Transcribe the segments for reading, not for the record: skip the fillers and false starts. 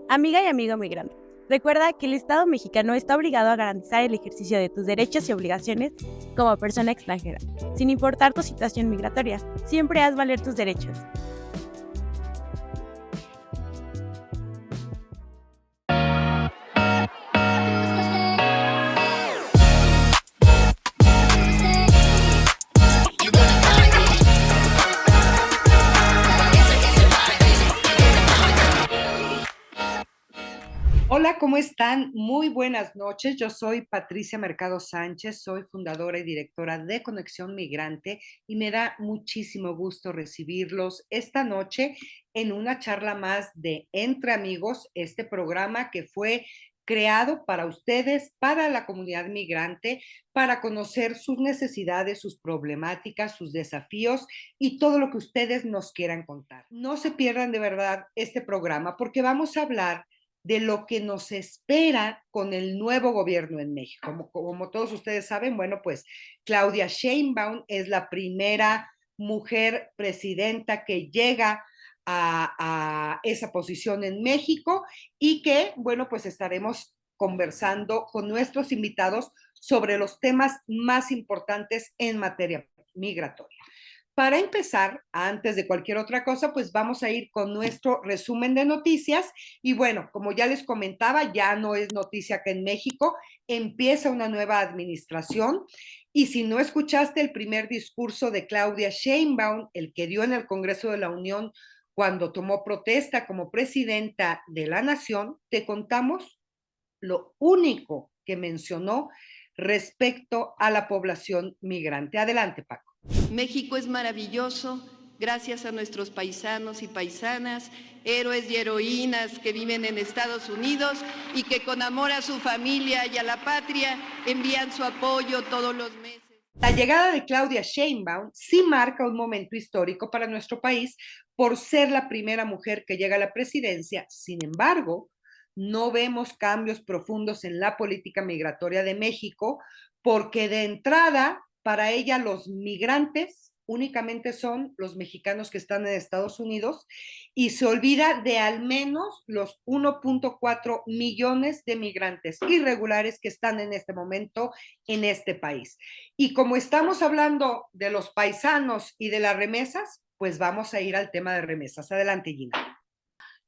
Amiga y amigo migrante, recuerda que el Estado mexicano está obligado a garantizar el ejercicio de tus derechos y obligaciones como persona extranjera, sin importar tu situación migratoria. Siempre haz valer tus derechos. Hola, ¿cómo están? Muy buenas noches. Yo soy Patricia Mercado Sánchez, soy fundadora y directora de Conexión Migrante y me da muchísimo gusto recibirlos esta noche en una charla más de Entre Amigos, este programa que fue creado para ustedes, para la comunidad migrante, para conocer sus necesidades, sus problemáticas, sus desafíos y todo lo que ustedes nos quieran contar. No se pierdan de verdad este programa porque vamos a hablar de lo que nos espera con el nuevo gobierno en México. Como todos ustedes saben, bueno, pues Claudia Sheinbaum es la primera mujer presidenta que llega a esa posición en México y que, bueno, pues estaremos conversando con nuestros invitados sobre los temas más importantes en materia migratoria. Para empezar, antes de cualquier otra cosa, pues vamos a ir con nuestro resumen de noticias. Y bueno, como ya les comentaba, ya no es noticia que en México empieza una nueva administración. Y si no escuchaste el primer discurso de Claudia Sheinbaum, el que dio en el Congreso de la Unión cuando tomó protesta como presidenta de la nación, te contamos lo único que mencionó respecto a la población migrante. Adelante, Paco. México es maravilloso gracias a nuestros paisanos y paisanas, héroes y heroínas que viven en Estados Unidos y que con amor a su familia y a la patria envían su apoyo todos los meses. La llegada de Claudia Sheinbaum sí marca un momento histórico para nuestro país por ser la primera mujer que llega a la presidencia. Sin embargo, no vemos cambios profundos en la política migratoria de México porque de entrada, para ella los migrantes únicamente son los mexicanos que están en Estados Unidos y se olvida de al menos los 1.4 millones de migrantes irregulares que están en este momento en este país. Y como estamos hablando de los paisanos y de las remesas, pues vamos a ir al tema de remesas. Adelante, Gina.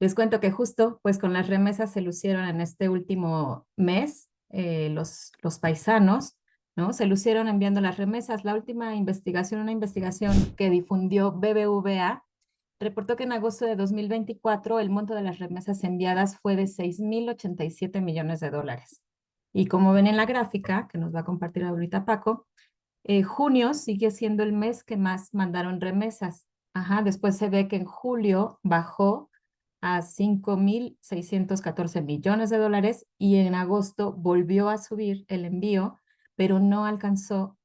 Les cuento que justo pues con las remesas se lucieron en este último mes los paisanos, ¿no? Se lucieron enviando las remesas. La última investigación, una investigación que difundió BBVA, reportó que en agosto de 2024 el monto de las remesas enviadas fue de 6.087 millones de dólares. Y como ven en la gráfica, que nos va a compartir ahorita Paco, junio sigue siendo el mes que más mandaron remesas. Ajá, después se ve que en julio bajó a 5.614 millones de dólares y en agosto volvió a subir el envío, pero no alcanzó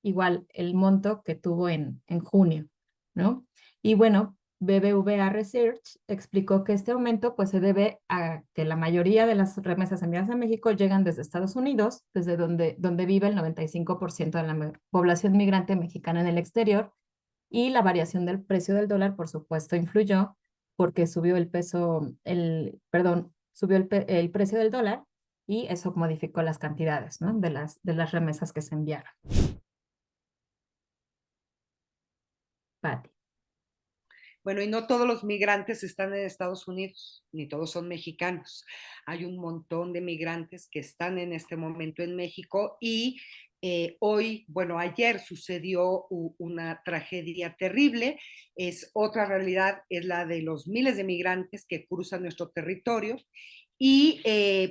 igual el monto que tuvo en junio, ¿no? Y bueno, BBVA Research explicó que este aumento pues se debe a que la mayoría de las remesas enviadas a México llegan desde Estados Unidos, desde donde vive el 95% de la población migrante mexicana en el exterior, y la variación del precio del dólar, por supuesto, influyó porque subió el peso, perdón, subió el precio del dólar y eso modificó las cantidades, ¿no? de las remesas que se enviaron. Pati. Bueno, y no todos los migrantes están en Estados Unidos, ni todos son mexicanos. Hay un montón de migrantes que están en este momento en México y hoy, bueno, ayer sucedió una tragedia terrible. Es otra realidad, es la de los miles de migrantes que cruzan nuestro territorio. Y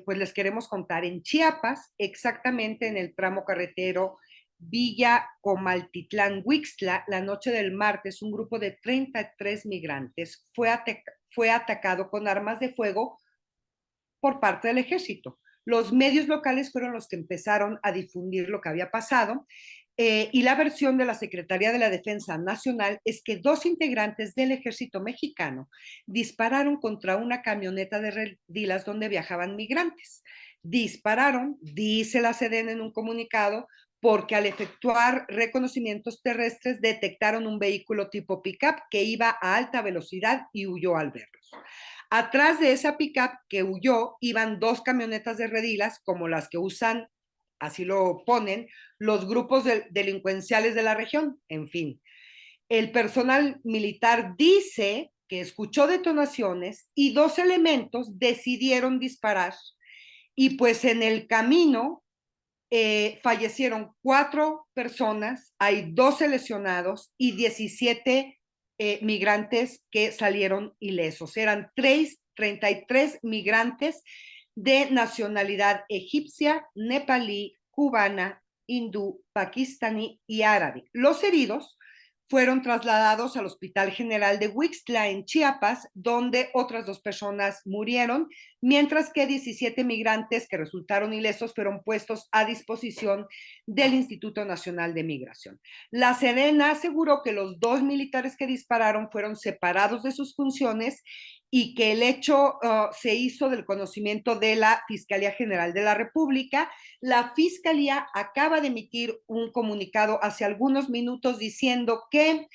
pues les queremos contar en Chiapas, exactamente en el tramo carretero Villa Comaltitlán, Huixtla, la noche del martes, un grupo de 33 migrantes fue atacado con armas de fuego por parte del ejército. Los medios locales fueron los que empezaron a difundir lo que había pasado y la versión de la Secretaría de la Defensa Nacional es que dos integrantes del ejército mexicano dispararon contra una camioneta de redilas donde viajaban migrantes. Dispararon, dice la SEDEN en un comunicado, porque al efectuar reconocimientos terrestres detectaron un vehículo tipo pickup que iba a alta velocidad y huyó al verlos. Atrás de esa pickup que huyó iban 2 camionetas de redilas, como las que usan, así lo ponen, los grupos delincuenciales de la región. En fin, el personal militar dice que escuchó detonaciones y 2 elementos decidieron disparar. Y pues en el camino fallecieron 4 personas, hay 12 lesionados y 17 migrantes que salieron ilesos. Eran 33 migrantes de nacionalidad egipcia, nepalí, cubana, hindú, pakistaní y árabe. Los heridos fueron trasladados al Hospital General de Huixtla en Chiapas, donde otras 2 personas murieron, mientras que 17 migrantes que resultaron ilesos fueron puestos a disposición del Instituto Nacional de Migración. La Sedena aseguró que los 2 militares que dispararon fueron separados de sus funciones y que el hecho se hizo del conocimiento de la Fiscalía General de la República. La Fiscalía acaba de emitir un comunicado hace algunos minutos diciendo que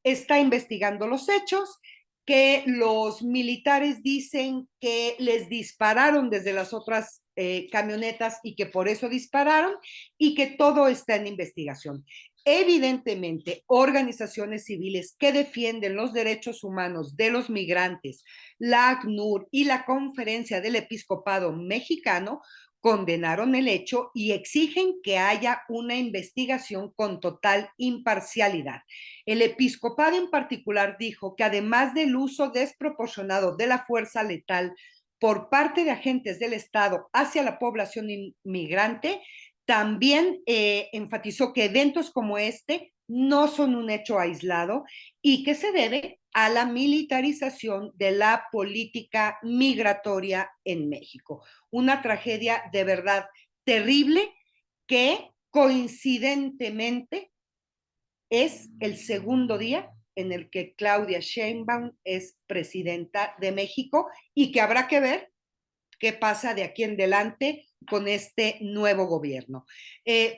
está investigando los hechos, que los militares dicen que les dispararon desde las otras camionetas y que por eso dispararon, y que todo está en investigación. Evidentemente, organizaciones civiles que defienden los derechos humanos de los migrantes, la ACNUR y la Conferencia del Episcopado Mexicano condenaron el hecho y exigen que haya una investigación con total imparcialidad. El episcopado en particular dijo que además del uso desproporcionado de la fuerza letal por parte de agentes del Estado hacia la población inmigrante, también enfatizó que eventos como este no son un hecho aislado y que se debe a la militarización de la política migratoria en México. Una tragedia de verdad terrible que coincidentemente es el segundo día en el que Claudia Sheinbaum es presidenta de México y que habrá que ver qué pasa de aquí en adelante con este nuevo gobierno.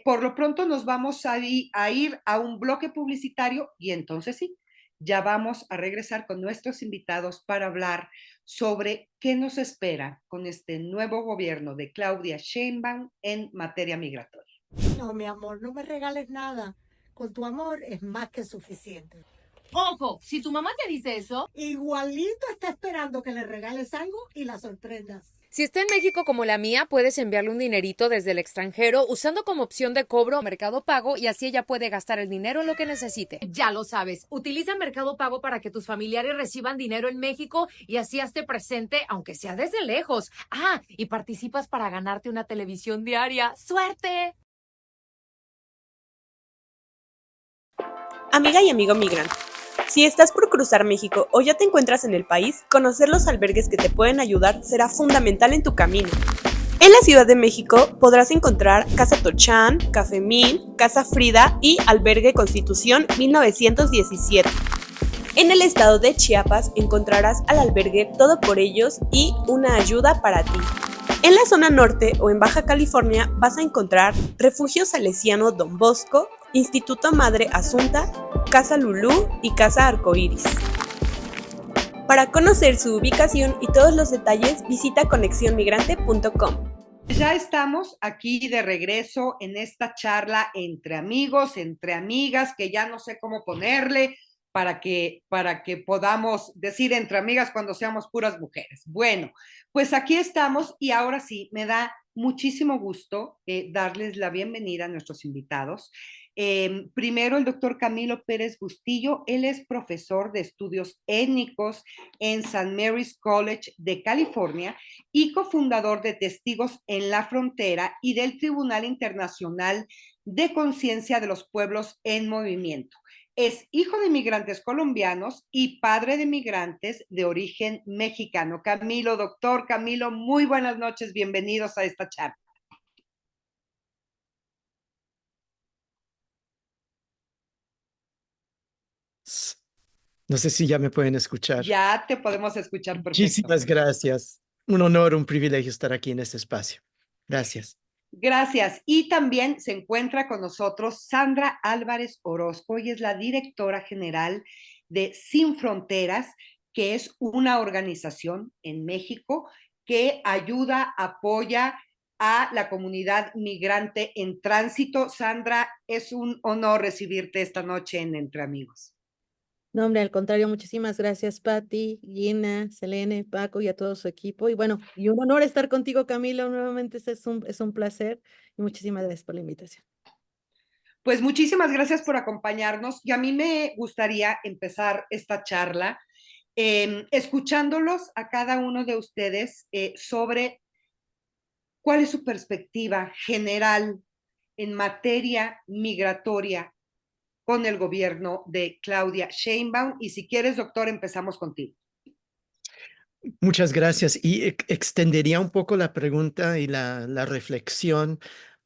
Por lo pronto nos vamos a ir a un bloque publicitario y entonces sí, ya vamos a regresar con nuestros invitados para hablar sobre qué nos espera con este nuevo gobierno de Claudia Sheinbaum en materia migratoria. No, mi amor, no me regales nada. Con tu amor es más que suficiente. Ojo, si tu mamá te dice eso, Igualito está esperando que le regales algo y la sorprendas. Si está en México como la mía, puedes enviarle un dinerito desde el extranjero usando como opción de cobro Mercado Pago y así ella puede gastar el dinero en lo que necesite. ya lo sabes. Utiliza Mercado Pago para que tus familiares reciban dinero en México y así hazte presente, aunque sea desde lejos. Ah, y participas para ganarte una televisión diaria. ¡Suerte! Amiga y amigo migrante, si estás por cruzar México o ya te encuentras en el país, conocer los albergues que te pueden ayudar será fundamental en tu camino. En la Ciudad de México podrás encontrar Casa Tochán, Café Min, Casa Frida y Albergue Constitución 1917. En el estado de Chiapas encontrarás al albergue Todo por Ellos y Una Ayuda para Ti. En la zona norte o en Baja California vas a encontrar Refugio Salesiano Don Bosco, Instituto Madre Asunta, Casa Lulú y Casa Arcoíris. Para conocer su ubicación y todos los detalles, visita conexionmigrante.com. Ya estamos aquí de regreso en esta charla entre amigos, entre amigas, que ya no sé cómo ponerle para que podamos decir entre amigas cuando seamos puras mujeres. Bueno, pues aquí estamos y ahora sí, me da muchísimo gusto darles la bienvenida a nuestros invitados. Primero, el doctor Camilo Pérez Bustillo, él es profesor de estudios étnicos en St. Mary's College de California y cofundador de Testigos en la Frontera y del Tribunal Internacional de Conciencia de los Pueblos en Movimiento. Es hijo de migrantes colombianos y padre de migrantes de origen mexicano. Camilo, doctor Camilo, muy buenas noches, bienvenidos a esta charla. No sé si ya me pueden escuchar. Ya te podemos escuchar perfecto. Muchísimas gracias. Un honor, un privilegio estar aquí en este espacio. Gracias. Gracias. Y también se encuentra con nosotros Sandra Álvarez Orozco, y es la directora general de Sin Fronteras, que es una organización en México que ayuda, apoya a la comunidad migrante en tránsito. Sandra, es un honor recibirte esta noche en Entre Amigos. No, hombre, al contrario, muchísimas gracias, Patti, Gina, Selene, Paco y a todo su equipo. Y bueno, y un honor estar contigo, Camila, nuevamente es un placer y muchísimas gracias por la invitación. Pues muchísimas gracias por acompañarnos y a mí me gustaría empezar esta charla escuchándolos a cada uno de ustedes sobre cuál es su perspectiva general en materia migratoria con el gobierno de Claudia Sheinbaum. Y si quieres, doctor, empezamos contigo. Muchas gracias. Y extendería un poco la pregunta y la reflexión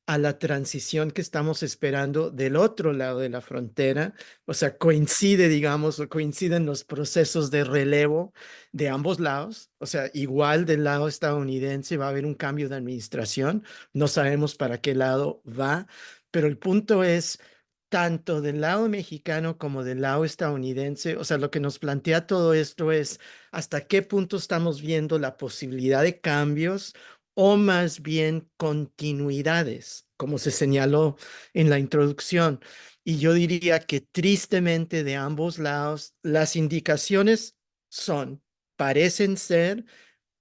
a la transición que estamos esperando del otro lado de la frontera. O sea, coincide, digamos, o coinciden los procesos de relevo de ambos lados. O sea, igual del lado estadounidense va a haber un cambio de administración. No sabemos para qué lado va, pero el punto es, tanto del lado mexicano como del lado estadounidense, o sea, lo que nos plantea todo esto es hasta qué punto estamos viendo la posibilidad de cambios o más bien continuidades, como se señaló en la introducción. Y yo diría que tristemente de ambos lados, las indicaciones parecen ser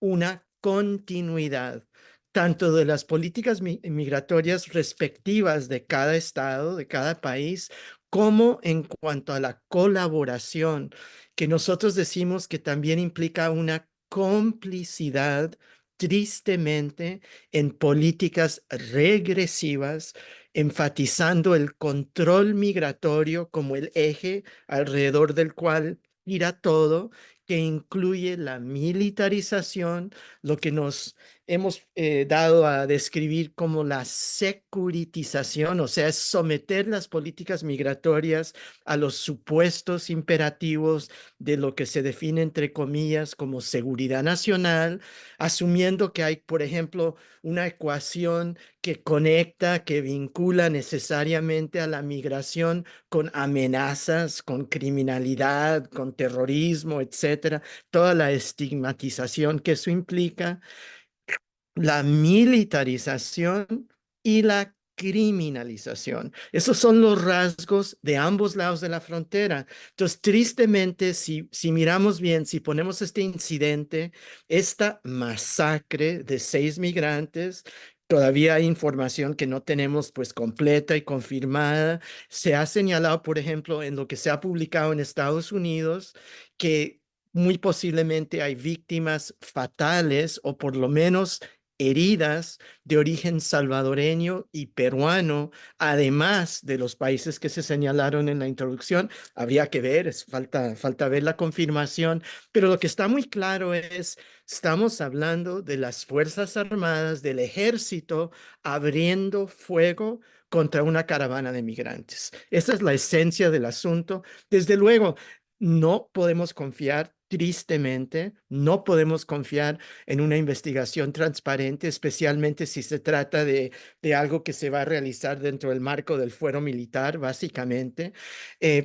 una continuidad, tanto de las políticas migratorias respectivas de cada estado, de cada país, como en cuanto a la colaboración, que nosotros decimos que también implica una complicidad, tristemente, en políticas regresivas, enfatizando el control migratorio como el eje alrededor del cual gira todo, que incluye la militarización, lo que nos hemos dado a describir como la securitización, o sea, es someter las políticas migratorias a los supuestos imperativos de lo que se define entre comillas como seguridad nacional, asumiendo que hay, por ejemplo, una ecuación que conecta, que vincula necesariamente a la migración con amenazas, con criminalidad, con terrorismo, etcétera, toda la estigmatización que eso implica, la militarización y la criminalización. Esos son los rasgos de ambos lados de la frontera. Entonces, tristemente, si miramos bien, si ponemos este incidente, esta masacre de 6 migrantes, todavía hay información que no tenemos pues completa y confirmada. Se ha señalado, por ejemplo, en lo que se ha publicado en Estados Unidos, que muy posiblemente hay víctimas fatales o por lo menos heridas de origen salvadoreño y peruano, además de los países que se señalaron en la introducción. Habría que ver, falta ver la confirmación, pero lo que está muy claro es, estamos hablando de las Fuerzas Armadas, del ejército, abriendo fuego contra una caravana de migrantes. Esa es la esencia del asunto. Desde luego, no podemos confiar. Tristemente, no podemos confiar en una investigación transparente, especialmente si se trata de algo que se va a realizar dentro del marco del fuero militar, básicamente,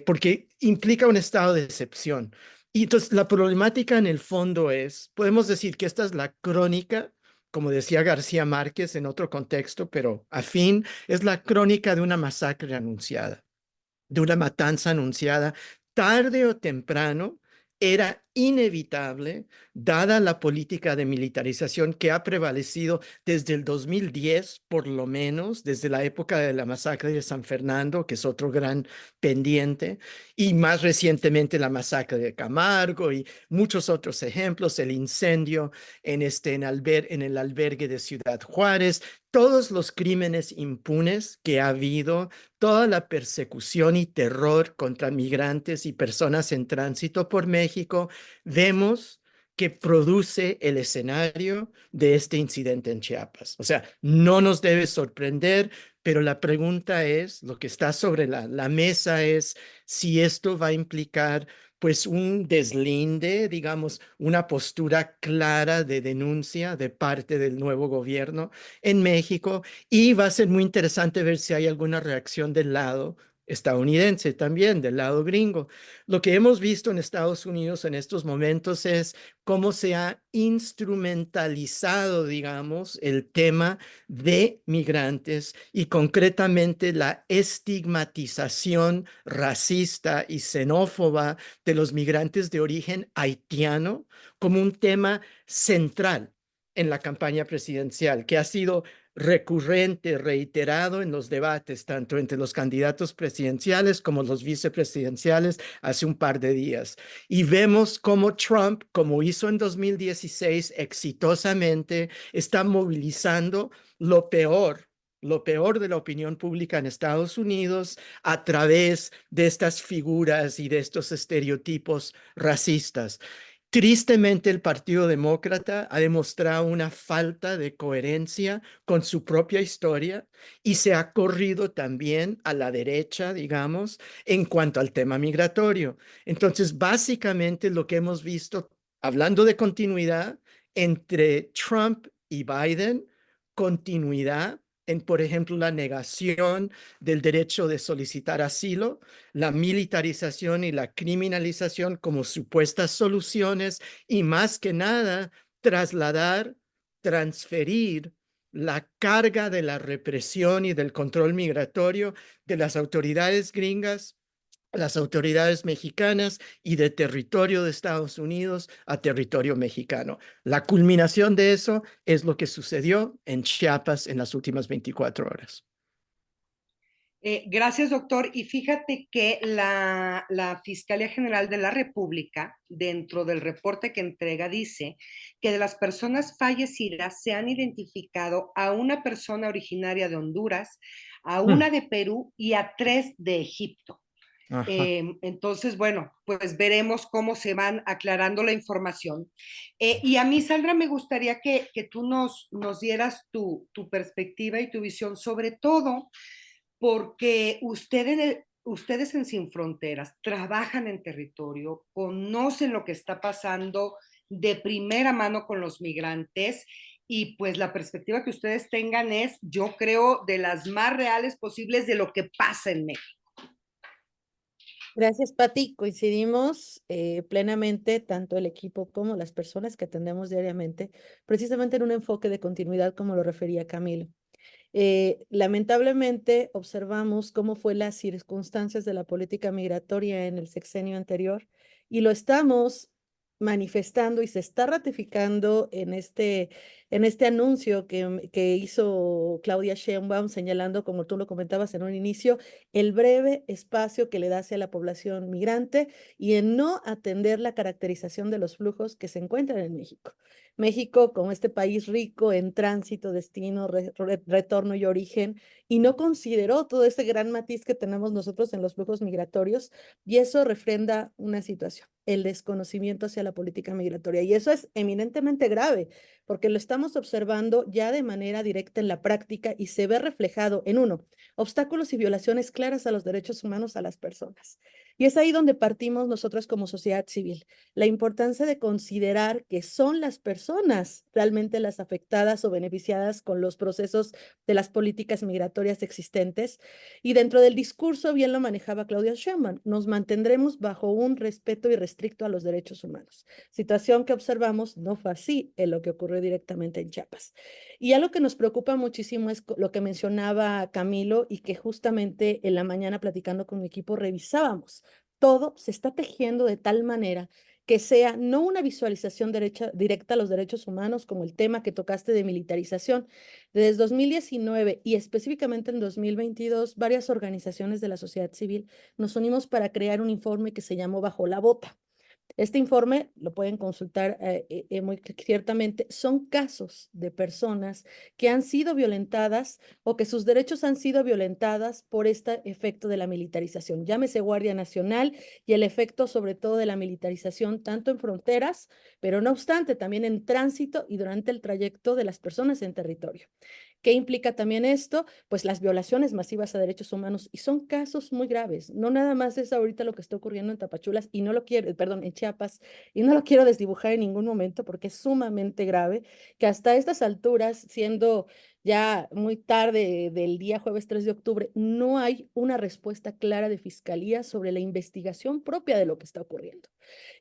porque implica un estado de excepción. Y entonces la problemática en el fondo es, podemos decir que esta es la crónica, como decía García Márquez en otro contexto, pero a fin es la crónica de una masacre anunciada, de una matanza anunciada. Tarde o temprano era inevitable, dada la política de militarización que ha prevalecido desde el 2010, por lo menos, desde la época de la masacre de San Fernando, que es otro gran pendiente, y más recientemente la masacre de Camargo y muchos otros ejemplos, el incendio en el albergue de Ciudad Juárez, todos los crímenes impunes que ha habido, toda la persecución y terror contra migrantes y personas en tránsito por México, vemos que produce el escenario de este incidente en Chiapas. O sea, no nos debe sorprender, pero la pregunta es, lo que está sobre la mesa es si esto va a implicar pues un deslinde, digamos, una postura clara de denuncia de parte del nuevo gobierno en México, y va a ser muy interesante ver si hay alguna reacción del lado estadounidense también, del lado gringo. Lo que hemos visto en Estados Unidos en estos momentos es cómo se ha instrumentalizado, digamos, el tema de migrantes y concretamente la estigmatización racista y xenófoba de los migrantes de origen haitiano como un tema central en la campaña presidencial, que ha sido recurrente, reiterado en los debates, tanto entre los candidatos presidenciales como los vicepresidenciales hace un par de días. Y vemos cómo Trump, como hizo en 2016 exitosamente, está movilizando lo peor de la opinión pública en Estados Unidos a través de estas figuras y de estos estereotipos racistas. Tristemente, el Partido Demócrata ha demostrado una falta de coherencia con su propia historia y se ha corrido también a la derecha, digamos, en cuanto al tema migratorio. Entonces, básicamente lo que hemos visto, hablando de continuidad entre Trump y Biden, continuidad en, por ejemplo, la negación del derecho de solicitar asilo, la militarización y la criminalización como supuestas soluciones y más que nada transferir la carga de la represión y del control migratorio de las autoridades gringas, las autoridades mexicanas y de territorio de Estados Unidos a territorio mexicano. La culminación de eso es lo que sucedió en Chiapas en las últimas 24 horas. Gracias, doctor. Y fíjate que la Fiscalía General de la República, dentro del reporte que entrega, dice que de las personas fallecidas se han identificado a una persona originaria de Honduras, a una de Perú y a 3 de Egipto. Entonces, bueno, pues veremos cómo se van aclarando la información. Y a mí, Sandra, me gustaría que tú nos dieras tu perspectiva y tu visión, sobre todo porque ustedes en Sin Fronteras trabajan en territorio, conocen lo que está pasando de primera mano con los migrantes y pues la perspectiva que ustedes tengan es, yo creo, de las más reales posibles de lo que pasa en México. Gracias, Pati. Coincidimos plenamente, tanto el equipo como las personas que atendemos diariamente, precisamente en un enfoque de continuidad, como lo refería Camilo. Lamentablemente observamos cómo fue las circunstancias de la política migratoria en el sexenio anterior y lo estamos manifestando y se está ratificando en este anuncio que hizo Claudia Sheinbaum, señalando, como tú lo comentabas en un inicio, el breve espacio que le da hacia la población migrante y en no atender la caracterización de los flujos que se encuentran en México. México, como este país rico en tránsito, destino, retorno y origen, y no consideró todo ese gran matiz que tenemos nosotros en los flujos migratorios, y eso refrenda una situación, el desconocimiento hacia la política migratoria. Y eso es eminentemente grave, porque lo estamos observando ya de manera directa en la práctica y se ve reflejado en obstáculos y violaciones claras a los derechos humanos a las personas. Y es ahí donde partimos nosotros como sociedad civil, la importancia de considerar que son las personas realmente las afectadas o beneficiadas con los procesos de las políticas migratorias existentes. Y dentro del discurso, bien lo manejaba Claudia Sheinbaum, nos mantendremos bajo un respeto irrestricto a los derechos humanos. Situación que observamos no fue así en lo que ocurrió directamente en Chiapas. Y algo que nos preocupa muchísimo es lo que mencionaba Camilo y que justamente en la mañana platicando con mi equipo revisábamos. Todo se está tejiendo de tal manera que sea no una visualización directa a los derechos humanos, como el tema que tocaste de militarización. Desde 2019 y específicamente en 2022, varias organizaciones de la sociedad civil nos unimos para crear un informe que se llamó Bajo la Bota. Este informe lo pueden consultar muy ciertamente. Son casos de personas que han sido violentadas o que sus derechos han sido violentadas por este efecto de la militarización. Llámese Guardia Nacional y el efecto sobre todo de la militarización tanto en fronteras, pero no obstante también en tránsito y durante el trayecto de las personas en territorio. ¿Qué implica también esto? Pues las violaciones masivas a derechos humanos y son casos muy graves. No nada más es ahorita lo que está ocurriendo en Tapachulas y no lo quiero, perdón, en Chiapas, y no lo quiero desdibujar en ningún momento porque es sumamente grave que hasta estas alturas, siendo ya muy tarde del día jueves 3 de octubre, no hay una respuesta clara de Fiscalía sobre la investigación propia de lo que está ocurriendo.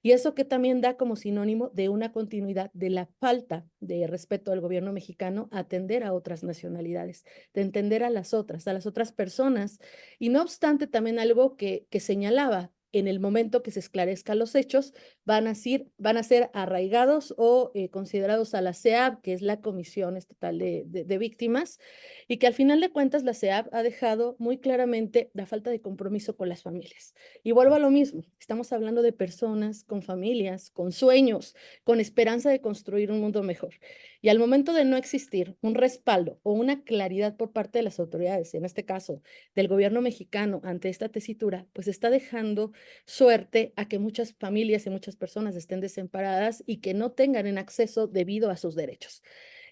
Y eso que también da como sinónimo de una continuidad de la falta de respeto del gobierno mexicano a atender a otras nacionalidades, de entender a las otras personas. Y no obstante, también algo que señalaba, en el momento que se esclarezcan los hechos, van a ser arraigados o considerados a la CEAV, que es la Comisión Estatal de Víctimas, y que al final de cuentas la CEAV ha dejado muy claramente la falta de compromiso con las familias. Y vuelvo a lo mismo, estamos hablando de personas con familias, con sueños, con esperanza de construir un mundo mejor. Y al momento de no existir un respaldo o una claridad por parte de las autoridades, en este caso del gobierno mexicano ante esta tesitura, pues está dejando suerte a que muchas familias y muchas personas estén desamparadas y que no tengan en acceso debido a sus derechos.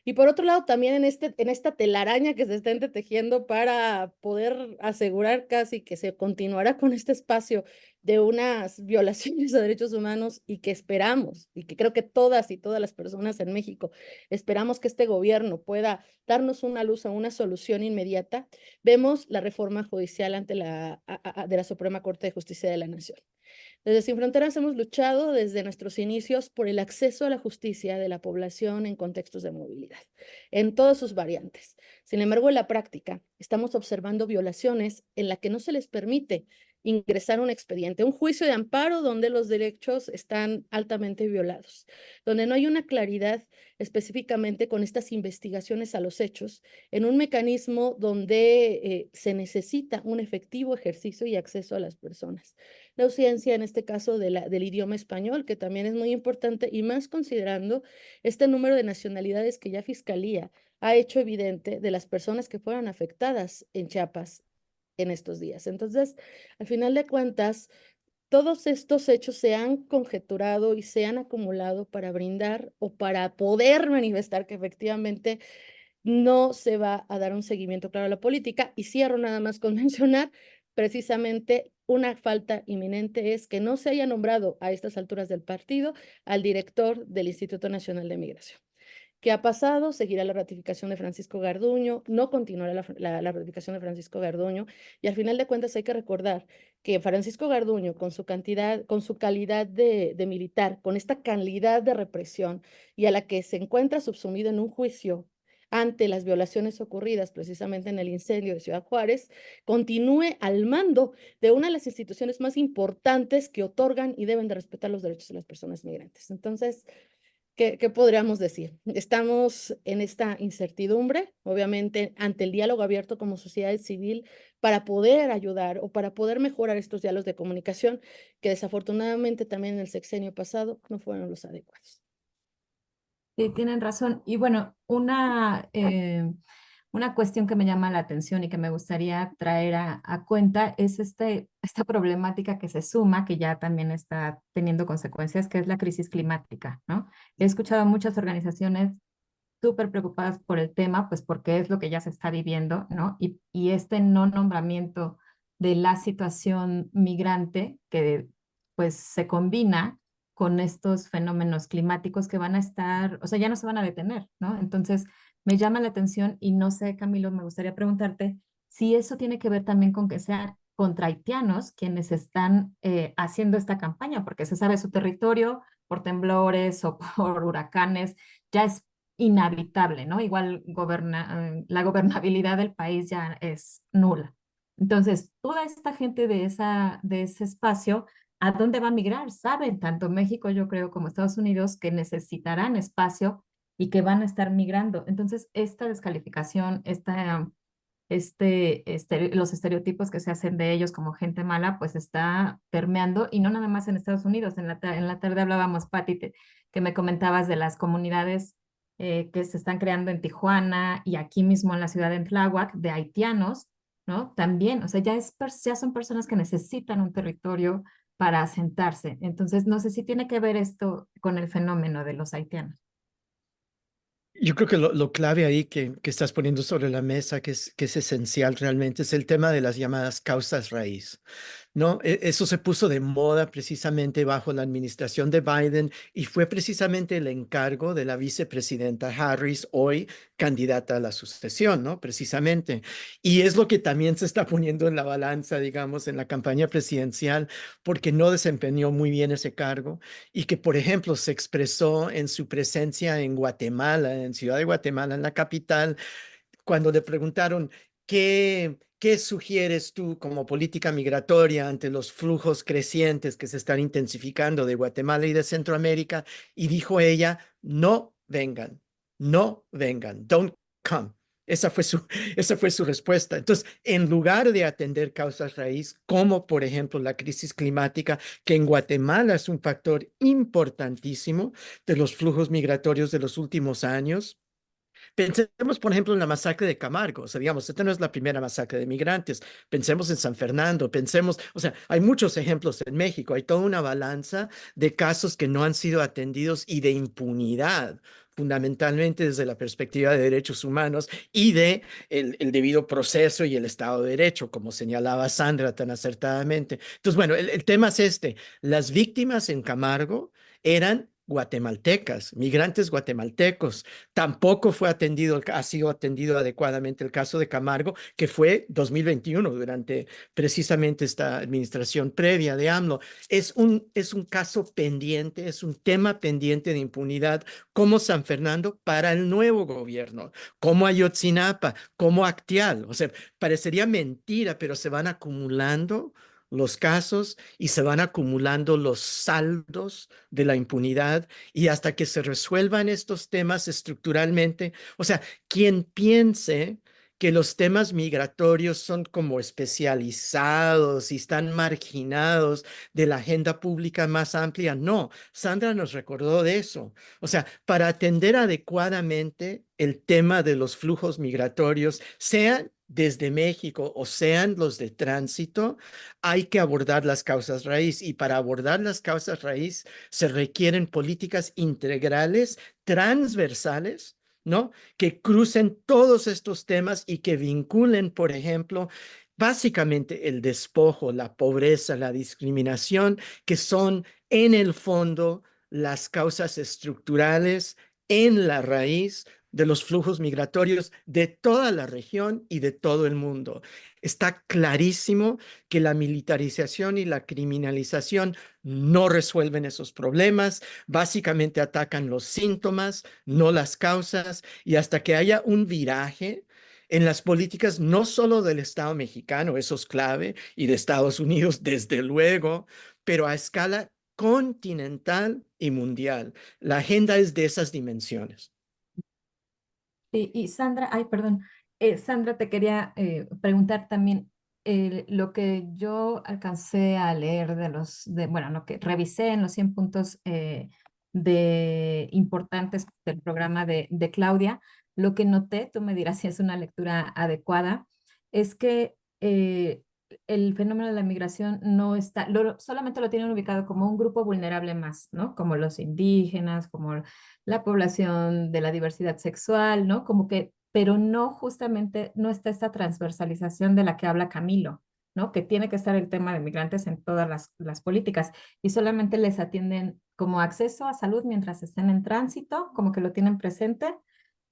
Y por otro lado, también en esta telaraña que se está entretejiendo para poder asegurar casi que se continuará con este espacio de unas violaciones a derechos humanos y que esperamos, y que creo que todas y todas las personas en México esperamos que este gobierno pueda darnos una luz a una solución inmediata, vemos la reforma judicial ante de la Suprema Corte de Justicia de la Nación. Desde Sin Fronteras hemos luchado desde nuestros inicios por el acceso a la justicia de la población en contextos de movilidad, en todas sus variantes. Sin embargo, en la práctica estamos observando violaciones en las que no se les permite ingresar un expediente, un juicio de amparo donde los derechos están altamente violados, donde no hay una claridad específicamente con estas investigaciones a los hechos, en un mecanismo donde se necesita un efectivo ejercicio y acceso a las personas. La ausencia, en este caso, del idioma español, que también es muy importante, y más considerando este número de nacionalidades que ya Fiscalía ha hecho evidente de las personas que fueron afectadas en Chiapas en estos días. Entonces, al final de cuentas, todos estos hechos se han conjeturado y se han acumulado para brindar o para poder manifestar que efectivamente no se va a dar un seguimiento claro a la política. Y cierro nada más con mencionar precisamente una falta inminente es que no se haya nombrado a estas alturas del partido al director del Instituto Nacional de Migración. ¿Qué ha pasado? Seguirá la ratificación de Francisco Garduño, no continuará la ratificación de Francisco Garduño, y al final de cuentas hay que recordar que Francisco Garduño, con su calidad de militar, con esta calidad de represión, y a la que se encuentra subsumido en un juicio ante las violaciones ocurridas precisamente en el incendio de Ciudad Juárez, continúe al mando de una de las instituciones más importantes que otorgan y deben de respetar los derechos de las personas migrantes. Entonces, ¿qué podríamos decir? Estamos en esta incertidumbre, obviamente, ante el diálogo abierto como sociedad civil para poder ayudar o para poder mejorar estos diálogos de comunicación que desafortunadamente también en el sexenio pasado no fueron los adecuados. Sí, tienen razón. Y bueno, una cuestión que me llama la atención y que me gustaría traer a cuenta es esta problemática que se suma, que ya también está teniendo consecuencias, que es la crisis climática, ¿no? He escuchado a muchas organizaciones súper preocupadas por el tema, pues porque es lo que ya se está viviendo, ¿no? Y este no nombramiento de la situación migrante que pues se combina con estos fenómenos climáticos que van a estar, o sea, ya no se van a detener, ¿no? Entonces, me llama la atención y no sé, Camilo, me gustaría preguntarte si eso tiene que ver también con que sean contra haitianos quienes están haciendo esta campaña, porque se sabe su territorio por temblores o por huracanes, ya es inhabitable, ¿no? Igual la gobernabilidad del país ya es nula. Entonces, toda esta gente de ese espacio, ¿a dónde va a migrar? Saben, tanto México, yo creo, como Estados Unidos, que necesitarán espacio y que van a estar migrando. Entonces, esta descalificación, los estereotipos que se hacen de ellos como gente mala, pues está permeando, y no nada más en Estados Unidos. En la tarde hablábamos, Pati, que me comentabas de las comunidades que se están creando en Tijuana y aquí mismo en la ciudad de Tláhuac, de haitianos, ¿no? También, o sea, ya son personas que necesitan un territorio para asentarse. Entonces, no sé si tiene que ver esto con el fenómeno de los haitianos. Yo creo que lo clave ahí que estás poniendo sobre la mesa, que es esencial realmente, es el tema de las llamadas causas raíz. ¿no? Eso se puso de moda precisamente bajo la administración de Biden y fue precisamente el encargo de la vicepresidenta Harris, hoy candidata a la sucesión, ¿no? Precisamente. Y es lo que también se está poniendo en la balanza, digamos, en la campaña presidencial, porque no desempeñó muy bien ese cargo y que, por ejemplo, se expresó en su presencia en Guatemala, en Ciudad de Guatemala, en la capital, cuando le preguntaron qué sugieres tú como política migratoria ante los flujos crecientes que se están intensificando de Guatemala y de Centroamérica, y dijo ella, no vengan, no vengan, don't come. Esa fue su, esa fue su respuesta. Entonces, en lugar de atender causas raíz, como por ejemplo la crisis climática, que en Guatemala es un factor importantísimo de los flujos migratorios de los últimos años, pensemos, por ejemplo, en la masacre de Camargo. O sea, digamos, esta no es la primera masacre de migrantes. Pensemos en San Fernando, pensemos, o sea, hay muchos ejemplos en México. Hay toda una balanza de casos que no han sido atendidos y de impunidad, fundamentalmente desde la perspectiva de derechos humanos y de el debido proceso y el Estado de Derecho, como señalaba Sandra tan acertadamente. Entonces, bueno, el tema es este. Las víctimas en Camargo eran guatemaltecas, migrantes guatemaltecos. Tampoco fue atendido, ha sido atendido adecuadamente el caso de Camargo, que fue 2021, durante precisamente esta administración previa de AMLO. Es un caso pendiente, es un tema pendiente de impunidad como San Fernando para el nuevo gobierno, como Ayotzinapa, como Actial. O sea, parecería mentira, pero se van acumulando los casos y se van acumulando los saldos de la impunidad y hasta que se resuelvan estos temas estructuralmente, o sea, quien piense que los temas migratorios son como especializados y están marginados de la agenda pública más amplia, no, Sandra nos recordó de eso. O sea, para atender adecuadamente el tema de los flujos migratorios, sean desde México o sean los de tránsito, hay que abordar las causas raíz y para abordar las causas raíz se requieren políticas integrales, transversales, ¿no? Que crucen todos estos temas y que vinculen, por ejemplo, básicamente el despojo, la pobreza, la discriminación, que son en el fondo las causas estructurales en la raíz de los flujos migratorios de toda la región y de todo el mundo. Está clarísimo que la militarización y la criminalización no resuelven esos problemas, básicamente atacan los síntomas, no las causas, y hasta que haya un viraje en las políticas, no solo del Estado mexicano, eso es clave, y de Estados Unidos, desde luego, pero a escala continental y mundial. La agenda es de esas dimensiones. Y Sandra, ay, perdón, Sandra, te quería preguntar también, lo que yo alcancé a leer bueno, lo que revisé en los 100 puntos de importantes del programa de Claudia, lo que noté, tú me dirás si es una lectura adecuada, es que el fenómeno de la migración no está, solamente lo tienen ubicado como un grupo vulnerable más, ¿no? Como los indígenas, como la población de la diversidad sexual, ¿no? Como que, pero no justamente, no está esta transversalización de la que habla Camilo, ¿no? Que tiene que estar el tema de migrantes en todas las políticas y solamente les atienden como acceso a salud mientras estén en tránsito, como que lo tienen presente,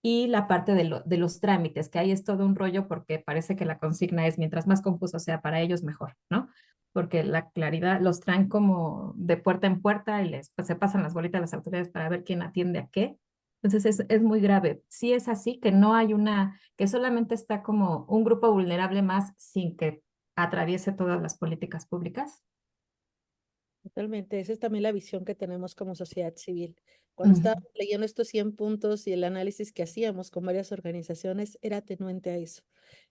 y la parte de los trámites, que ahí es todo un rollo porque parece que la consigna es mientras más confuso sea para ellos, mejor, ¿no? Porque la claridad los traen como de puerta en puerta y pues, se pasan las bolitas a las autoridades para ver quién atiende a qué. Entonces es muy grave. Sí es así que no hay que solamente está como un grupo vulnerable más sin que atraviese todas las políticas públicas. Totalmente, esa es también la visión que tenemos como sociedad civil. Cuando estábamos leyendo estos 100 puntos y el análisis que hacíamos con varias organizaciones, era atenuente a eso,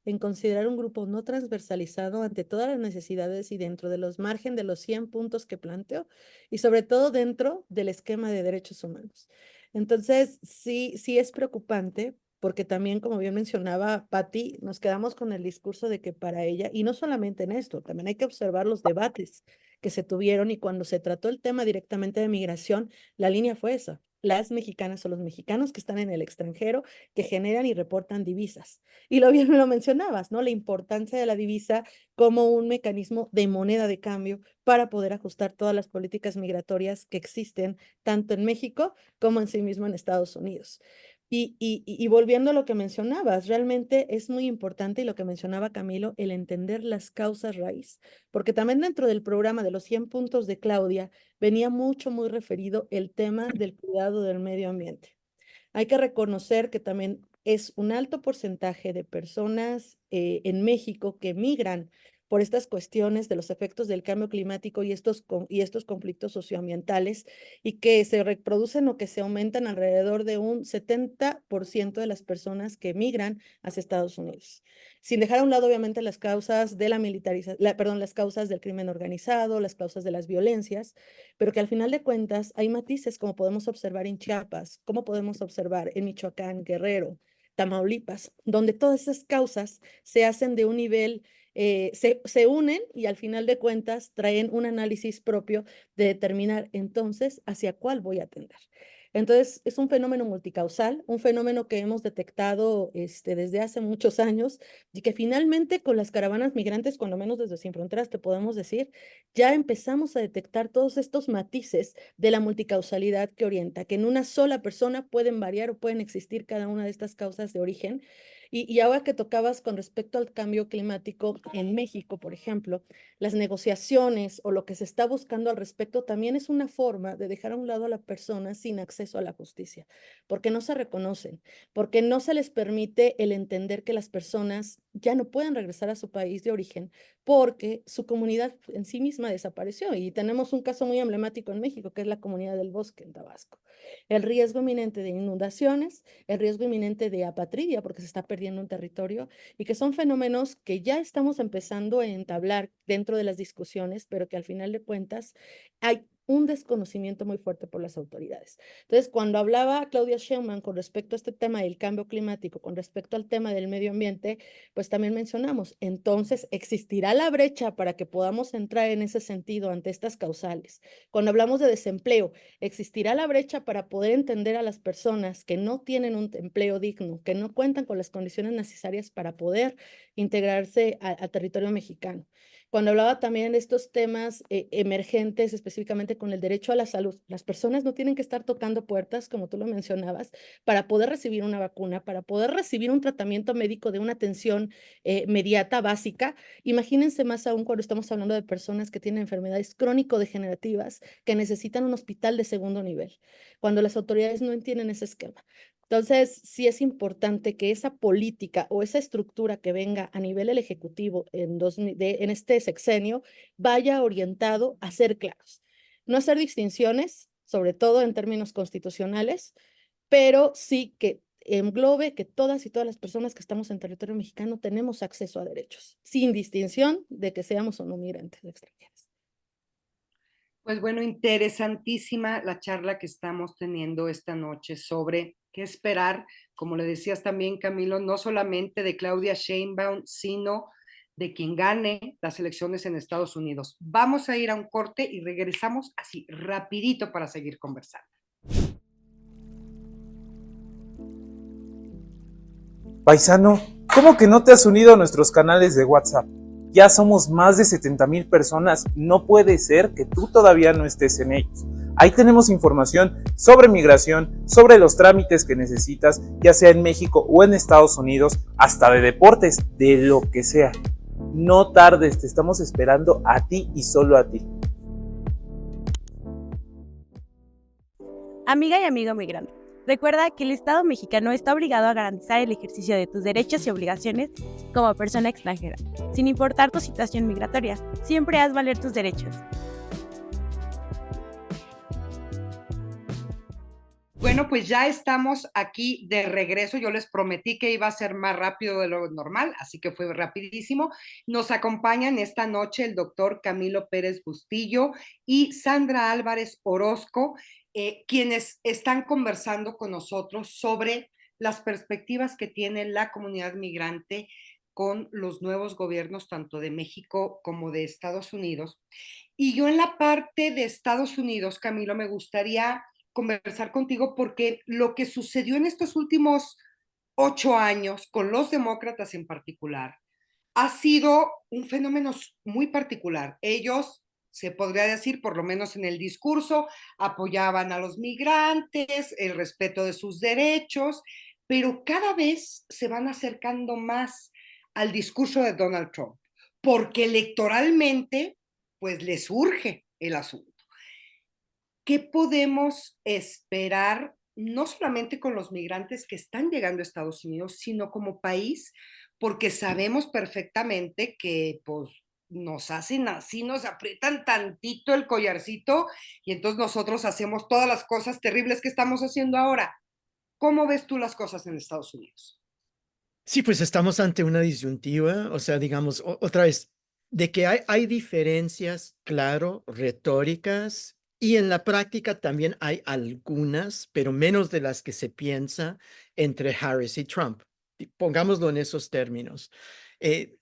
en considerar un grupo no transversalizado ante todas las necesidades y dentro de los margen de los 100 puntos que planteó, y sobre todo dentro del esquema de derechos humanos. Entonces, sí es preocupante, porque también, como bien mencionaba Patti, nos quedamos con el discurso de que para ella, y no solamente en esto, también hay que observar los debates que se tuvieron y cuando se trató el tema directamente de migración, la línea fue esa. las mexicanas o los mexicanos que están en el extranjero, que generan y reportan divisas. Y lo bien lo mencionabas, ¿no? La importancia de la divisa como un mecanismo de moneda de cambio para poder ajustar todas las políticas migratorias que existen tanto en México como en sí mismo en Estados Unidos. Y volviendo a lo que mencionabas, realmente es muy importante, y lo que mencionaba Camilo, el entender las causas raíz, porque también dentro del programa de los 100 puntos de Claudia venía muy referido el tema del cuidado del medio ambiente. Hay que reconocer que también es un alto porcentaje de personas en México que migran por estas cuestiones de los efectos del cambio climático y estos conflictos socioambientales, y que se reproducen o que se aumentan alrededor de un 70% de las personas que migran hacia Estados Unidos. Sin dejar a un lado, obviamente, las causas de la militarización, las causas del crimen organizado, las causas de las violencias, pero que al final de cuentas hay matices, como podemos observar en Chiapas, como podemos observar en Michoacán, Guerrero, Tamaulipas, donde todas esas causas se hacen de un nivel, se unen y al final de cuentas traen un análisis propio de determinar entonces hacia cuál voy a atender. Entonces, es un fenómeno multicausal, un fenómeno que hemos detectado desde hace muchos años, y que finalmente con las caravanas migrantes, cuando menos desde Sin Fronteras te podemos decir, ya empezamos a detectar todos estos matices de la multicausalidad que orienta, que en una sola persona pueden variar o pueden existir cada una de estas causas de origen. Y ahora que tocabas con respecto al cambio climático en México, por ejemplo, las negociaciones o lo que se está buscando al respecto también es una forma de dejar a un lado a la persona sin acceso a la justicia, porque no se reconocen, porque no se les permite el entender que las personas ya no pueden regresar a su país de origen porque su comunidad en sí misma desapareció. Y tenemos un caso muy emblemático en México, que es la comunidad del Bosque en Tabasco. El riesgo inminente de inundaciones, el riesgo inminente de apatridia, porque se está perdiendo un territorio, y que son fenómenos que ya estamos empezando a entablar dentro de las discusiones, pero que al final de cuentas hay un desconocimiento muy fuerte por las autoridades. Entonces, cuando hablaba Claudia Sheinbaum con respecto a este tema del cambio climático, con respecto al tema del medio ambiente, pues también mencionamos, entonces existirá la brecha para que podamos entrar en ese sentido ante estas causales. Cuando hablamos de desempleo, existirá la brecha para poder entender a las personas que no tienen un empleo digno, que no cuentan con las condiciones necesarias para poder integrarse al territorio mexicano. Cuando hablaba también de estos temas emergentes, específicamente con el derecho a la salud, las personas no tienen que estar tocando puertas, como tú lo mencionabas, para poder recibir una vacuna, para poder recibir un tratamiento médico de una atención mediata, básica. Imagínense más aún cuando estamos hablando de personas que tienen enfermedades crónico-degenerativas que necesitan un hospital de segundo nivel, cuando las autoridades no entienden ese esquema. Entonces, sí es importante que esa política o esa estructura que venga a nivel del Ejecutivo en este sexenio vaya orientado a ser claros. No hacer distinciones, sobre todo en términos constitucionales, pero sí que englobe que todas y todas las personas que estamos en territorio mexicano tenemos acceso a derechos, sin distinción de que seamos o no migrantes extranjeros. Pues bueno, interesantísima la charla que estamos teniendo esta noche sobre qué esperar, como le decías también, Camilo, no solamente de Claudia Sheinbaum, sino de quien gane las elecciones en Estados Unidos. Vamos a ir a un corte y regresamos así rapidito para seguir conversando. Paisano, ¿cómo que no te has unido a nuestros canales de WhatsApp? Ya somos más de 70,000 personas, no puede ser que tú todavía no estés en ellos. Ahí tenemos información sobre migración, sobre los trámites que necesitas, ya sea en México o en Estados Unidos, hasta de deportes, de lo que sea. No tardes, te estamos esperando a ti y solo a ti. Amiga y amigo migrante, recuerda que el Estado mexicano está obligado a garantizar el ejercicio de tus derechos y obligaciones como persona extranjera. Sin importar tu situación migratoria, siempre haz valer tus derechos. Bueno, pues ya estamos aquí de regreso. Yo les prometí que iba a ser más rápido de lo normal, así que fue rapidísimo. Nos acompañan esta noche el doctor Camilo Pérez Bustillo y Sandra Álvarez Orozco, quienes están conversando con nosotros sobre las perspectivas que tiene la comunidad migrante con los nuevos gobiernos tanto de México como de Estados Unidos. Y yo en la parte de Estados Unidos, Camilo, me gustaría conversar contigo porque lo que sucedió en estos últimos 8 años con los demócratas en particular ha sido un fenómeno muy particular. Ellos, se podría decir, por lo menos en el discurso, apoyaban a los migrantes, el respeto de sus derechos, pero cada vez se van acercando más al discurso de Donald Trump, porque electoralmente, pues les urge el asunto. ¿Qué podemos esperar, no solamente con los migrantes que están llegando a Estados Unidos, sino como país? Porque sabemos perfectamente que pues nos hacen así, nos aprietan tantito el collarcito y entonces nosotros hacemos todas las cosas terribles que estamos haciendo ahora. ¿Cómo ves tú las cosas en Estados Unidos? Sí, pues estamos ante una disyuntiva, o sea, digamos, otra vez, de que hay diferencias, claro, retóricas, y en la práctica también hay algunas, pero menos de las que se piensa entre Harris y Trump. Y pongámoslo en esos términos.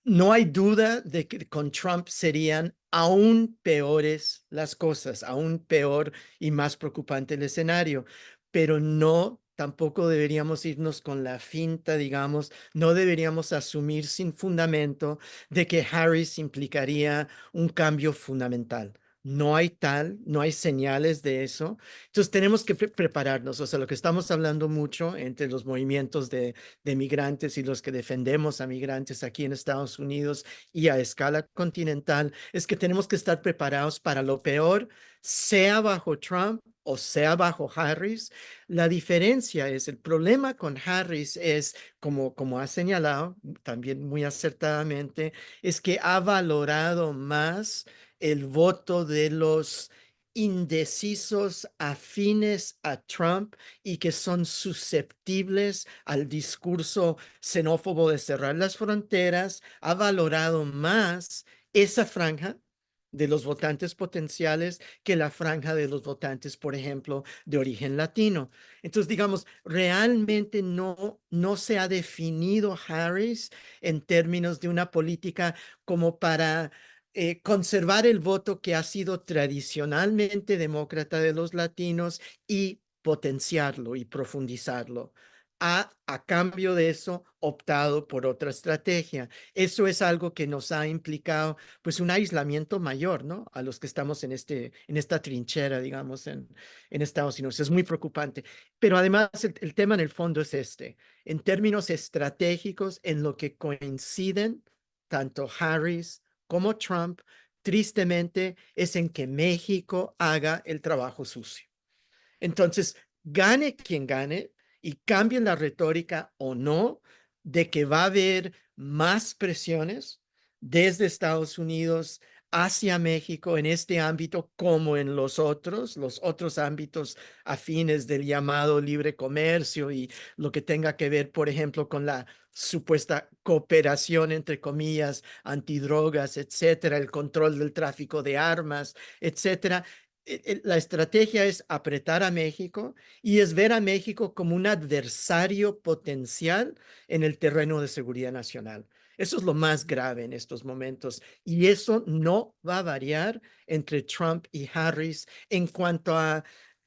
No hay duda de que con Trump serían aún peores las cosas, aún peor y más preocupante el escenario, pero no, tampoco deberíamos irnos con la finta, digamos, no deberíamos asumir sin fundamento de que Harris implicaría un cambio fundamental. No hay señales de eso. Entonces tenemos que prepararnos. O sea, lo que estamos hablando mucho entre los movimientos de migrantes y los que defendemos a migrantes aquí en Estados Unidos y a escala continental es que tenemos que estar preparados para lo peor, sea bajo Trump o sea bajo Harris. La diferencia es, el problema con Harris es, como ha señalado también muy acertadamente, es que ha valorado más el voto de los indecisos afines a Trump y que son susceptibles al discurso xenófobo de cerrar las fronteras, ha valorado más esa franja de los votantes potenciales que la franja de los votantes, por ejemplo, de origen latino. Entonces, digamos, realmente no se ha definido Harris en términos de una política como para conservar el voto que ha sido tradicionalmente demócrata de los latinos y potenciarlo y profundizarlo. A cambio de eso, optado por otra estrategia. Eso es algo que nos ha implicado pues un aislamiento mayor, ¿no? A los que estamos en esta trinchera, digamos, en Estados Unidos. Es muy preocupante. Pero además el tema en el fondo es este. En términos estratégicos, en lo que coinciden tanto Harris como Trump, tristemente, es en que México haga el trabajo sucio. Entonces, gane quien gane y cambie la retórica o no, de que va a haber más presiones desde Estados Unidos hacia México en este ámbito como en los otros ámbitos afines del llamado libre comercio y lo que tenga que ver, por ejemplo, con la supuesta cooperación, entre comillas, antidrogas, etcétera, el control del tráfico de armas, etcétera. La estrategia es apretar a México y es ver a México como un adversario potencial en el terreno de seguridad nacional. Eso es lo más grave en estos momentos y eso no va a variar entre Trump y Harris en cuanto a,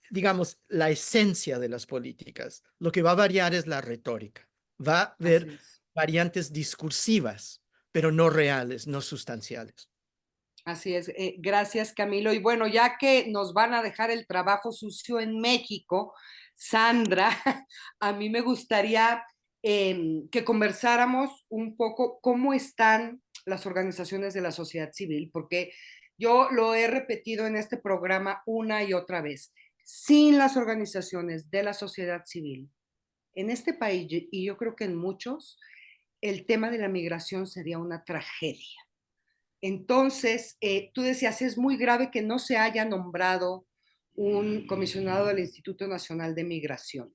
digamos, la esencia de las políticas. Lo que va a variar es la retórica. Va a haber variantes discursivas, pero no reales, no sustanciales. Así es, gracias Camilo. Y bueno, ya que nos van a dejar el trabajo sucio en México, Sandra, a mí me gustaría que conversáramos un poco cómo están las organizaciones de la sociedad civil, porque yo lo he repetido en este programa una y otra vez. Sin las organizaciones de la sociedad civil, en este país, y yo creo que en muchos, el tema de la migración sería una tragedia. Entonces, tú decías, es muy grave que no se haya nombrado un comisionado del Instituto Nacional de Migración.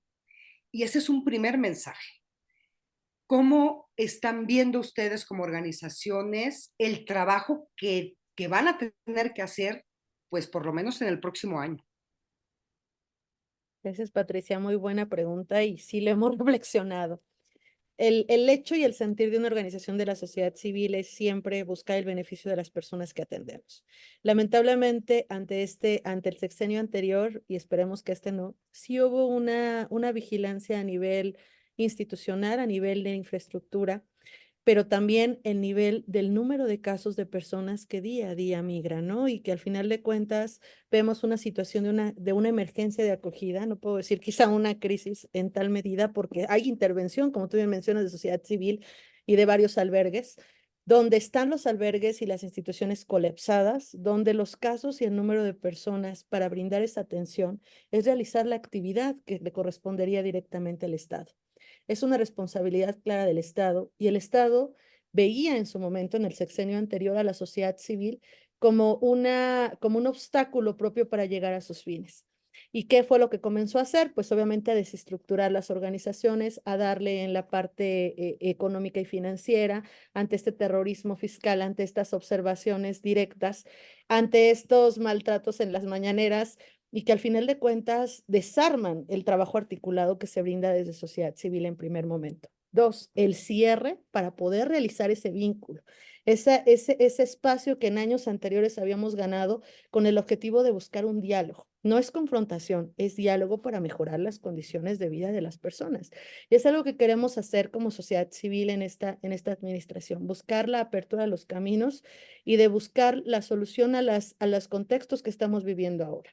Y ese es un primer mensaje. ¿Cómo están viendo ustedes como organizaciones el trabajo que van a tener que hacer, pues por lo menos en el próximo año? Gracias, Patricia. Muy buena pregunta y sí le hemos reflexionado. el hecho y el sentir de una organización de la sociedad civil es siempre buscar el beneficio de las personas que atendemos. Lamentablemente, ante el sexenio anterior, y esperemos que no, sí hubo una vigilancia a nivel institucional, a nivel de infraestructura, pero también el nivel del número de casos de personas que día a día migran, ¿no? Y que al final de cuentas vemos una situación de una emergencia de acogida, no puedo decir quizá una crisis en tal medida, porque hay intervención, como tú bien mencionas, de sociedad civil y de varios albergues, donde están los albergues y las instituciones colapsadas, donde los casos y el número de personas para brindar esa atención es realizar la actividad que le correspondería directamente al Estado. Es una responsabilidad clara del Estado y el Estado veía en su momento, en el sexenio anterior, a la sociedad civil como un obstáculo propio para llegar a sus fines. ¿Y qué fue lo que comenzó a hacer? Pues obviamente a desestructurar las organizaciones, a darle en la parte económica y financiera, ante este terrorismo fiscal, ante estas observaciones directas, ante estos maltratos en las mañaneras, y que al final de cuentas desarman el trabajo articulado que se brinda desde sociedad civil en primer momento. Dos, el cierre para poder realizar ese vínculo, ese espacio que en años anteriores habíamos ganado con el objetivo de buscar un diálogo. No es confrontación, es diálogo para mejorar las condiciones de vida de las personas. Y es algo que queremos hacer como sociedad civil en esta administración, buscar la apertura de los caminos y de buscar la solución a los contextos que estamos viviendo ahora.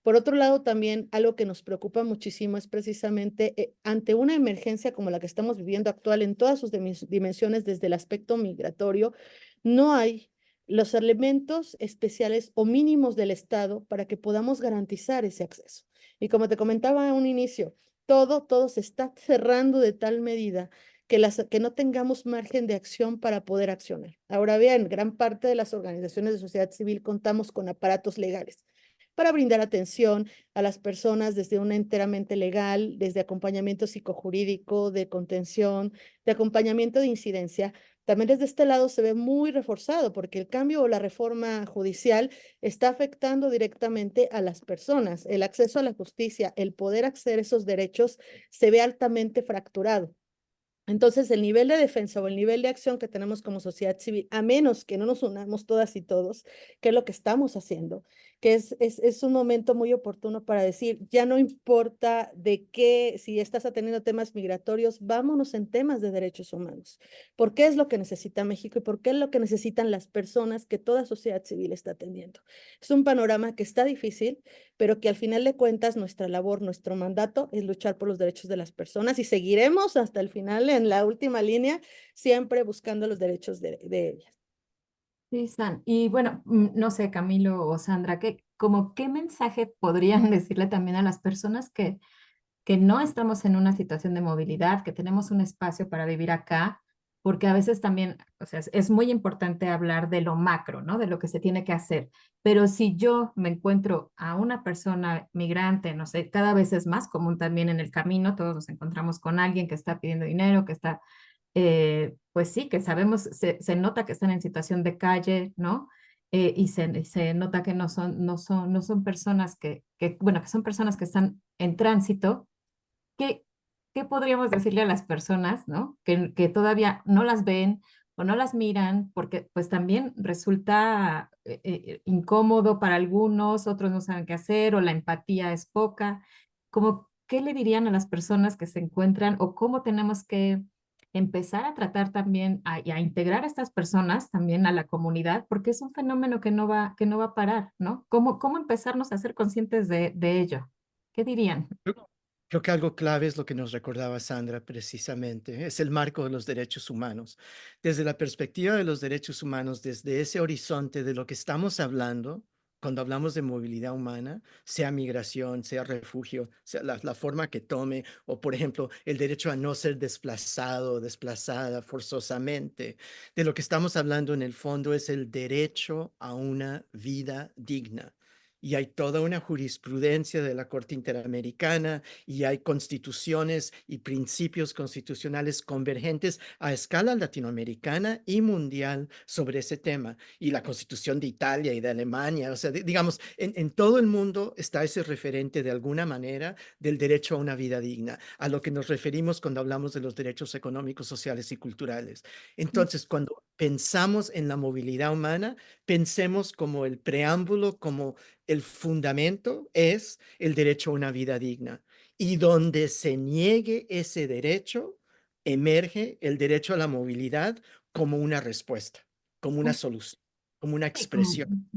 Por otro lado, también algo que nos preocupa muchísimo es precisamente ante una emergencia como la que estamos viviendo actual en todas sus dimensiones desde el aspecto migratorio, no hay los elementos especiales o mínimos del Estado para que podamos garantizar ese acceso. Y como te comentaba a un inicio, todo se está cerrando de tal medida que no tengamos margen de acción para poder accionar. Ahora bien, gran parte de las organizaciones de sociedad civil contamos con aparatos legales para brindar atención a las personas desde una enteramente legal, desde acompañamiento psicojurídico, de contención, de acompañamiento de incidencia. También desde este lado se ve muy reforzado porque el cambio o la reforma judicial está afectando directamente a las personas. El acceso a la justicia, el poder acceder a esos derechos se ve altamente fracturado. Entonces, el nivel de defensa o el nivel de acción que tenemos como sociedad civil, a menos que no nos unamos todas y todos, que es lo que estamos haciendo, que es un momento muy oportuno para decir, ya no importa de qué, si estás atendiendo temas migratorios, vámonos en temas de derechos humanos. ¿Por qué es lo que necesita México y por qué es lo que necesitan las personas que toda sociedad civil está atendiendo? Es un panorama que está difícil, pero que al final de cuentas nuestra labor, nuestro mandato es luchar por los derechos de las personas y seguiremos hasta el final, en la última línea, siempre buscando los derechos de ellas. Sí, San. Y bueno, no sé, Camilo o Sandra, ¿qué mensaje podrían decirle también a las personas que no estamos en una situación de movilidad, que tenemos un espacio para vivir acá? Porque a veces también, o sea, es muy importante hablar de lo macro, ¿no? De lo que se tiene que hacer. Pero si yo me encuentro a una persona migrante, no sé, cada vez es más común también en el camino, todos nos encontramos con alguien que está pidiendo dinero, que está pues sí, que sabemos, se nota que están en situación de calle, ¿no? Y se nota que no son personas bueno, que son personas que están en tránsito. ¿Qué, qué podríamos decirle a las personas, ¿no? Que todavía no las ven o no las miran, porque pues también resulta incómodo para algunos, otros no saben qué hacer o la empatía es poca. Como, ¿qué le dirían a las personas que se encuentran o cómo tenemos que empezar a tratar también y a integrar a estas personas también a la comunidad, porque es un fenómeno que no va a parar, ¿no? ¿Cómo empezarnos a ser conscientes de ello? ¿Qué dirían? Creo que algo clave es lo que nos recordaba Sandra precisamente, es el marco de los derechos humanos. Desde la perspectiva de los derechos humanos, desde ese horizonte de lo que estamos hablando, cuando hablamos de movilidad humana, sea migración, sea refugio, sea la forma que tome, o por ejemplo, el derecho a no ser desplazado o desplazada forzosamente, de lo que estamos hablando en el fondo es el derecho a una vida digna. y hay toda una jurisprudencia de la Corte Interamericana y hay constituciones y principios constitucionales convergentes a escala latinoamericana y mundial sobre ese tema. Y la Constitución de Italia y de Alemania, o sea, digamos, en todo el mundo está ese referente de alguna manera del derecho a una vida digna, a lo que nos referimos cuando hablamos de los derechos económicos, sociales y culturales. Entonces, cuando pensamos en la movilidad humana, pensemos como el preámbulo, como el fundamento es el derecho a una vida digna. Y donde se niegue ese derecho, emerge el derecho a la movilidad como una respuesta, como una solución, como una Sí, como expresión.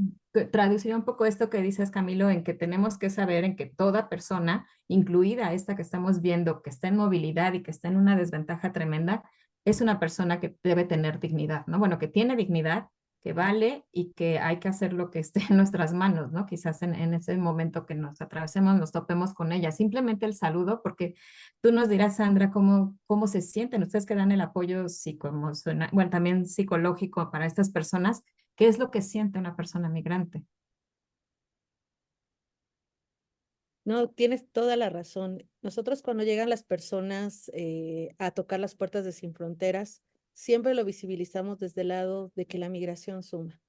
traducir un poco esto que dices, Camilo, en que tenemos que saber en que toda persona, incluida esta que estamos viendo, que está en movilidad y que está en una desventaja tremenda, es una persona que debe tener dignidad, ¿no? Bueno, que tiene dignidad, que vale y que hay que hacer lo que esté en nuestras manos, ¿no? Quizás en ese momento que nos atravesemos, nos topemos con ella. Simplemente el saludo, porque tú nos dirás, Sandra, cómo se sienten ustedes que dan el apoyo psicoemocional, bueno, también psicológico para estas personas. ¿Qué es lo que siente una persona migrante? No, tienes toda la razón. Nosotros cuando llegan las personas a tocar las puertas de Sin Fronteras, siempre lo visibilizamos desde el lado de que la migración suma.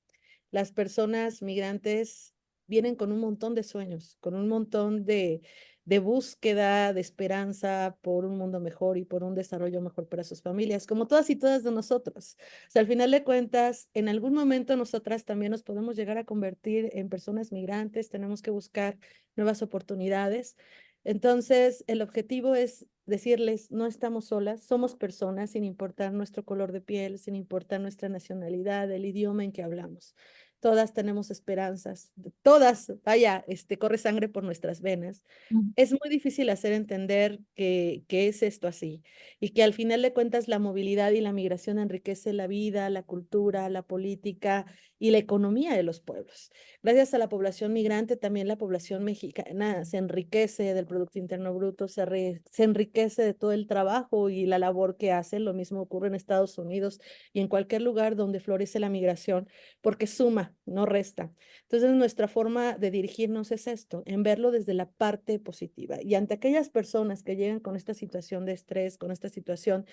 Las personas migrantes vienen con un montón de sueños, con un montón de búsqueda, de esperanza por un mundo mejor y por un desarrollo mejor para sus familias, como todas y todas de nosotros. O sea, al final de cuentas, en algún momento nosotras también nos podemos llegar a convertir en personas migrantes, tenemos que buscar nuevas oportunidades. Entonces, el objetivo es decirles, no estamos solas, somos personas sin importar nuestro color de piel, sin importar nuestra nacionalidad, el idioma en que hablamos. Todas tenemos esperanzas, todas, vaya, corre sangre por nuestras venas. Es muy difícil hacer entender que es esto así y que al final de cuentas la movilidad y la migración enriquece la vida, la cultura, la política y la economía de los pueblos. Gracias a la población migrante, también la población mexicana se enriquece del Producto Interno Bruto, se enriquece de todo el trabajo y la labor que hace. Lo mismo ocurre en Estados Unidos y en cualquier lugar donde florece la migración, porque suma, no resta. Entonces, nuestra forma de dirigirnos es esto, en verlo desde la parte positiva. Y ante aquellas personas que llegan con esta situación de estrés, con esta situación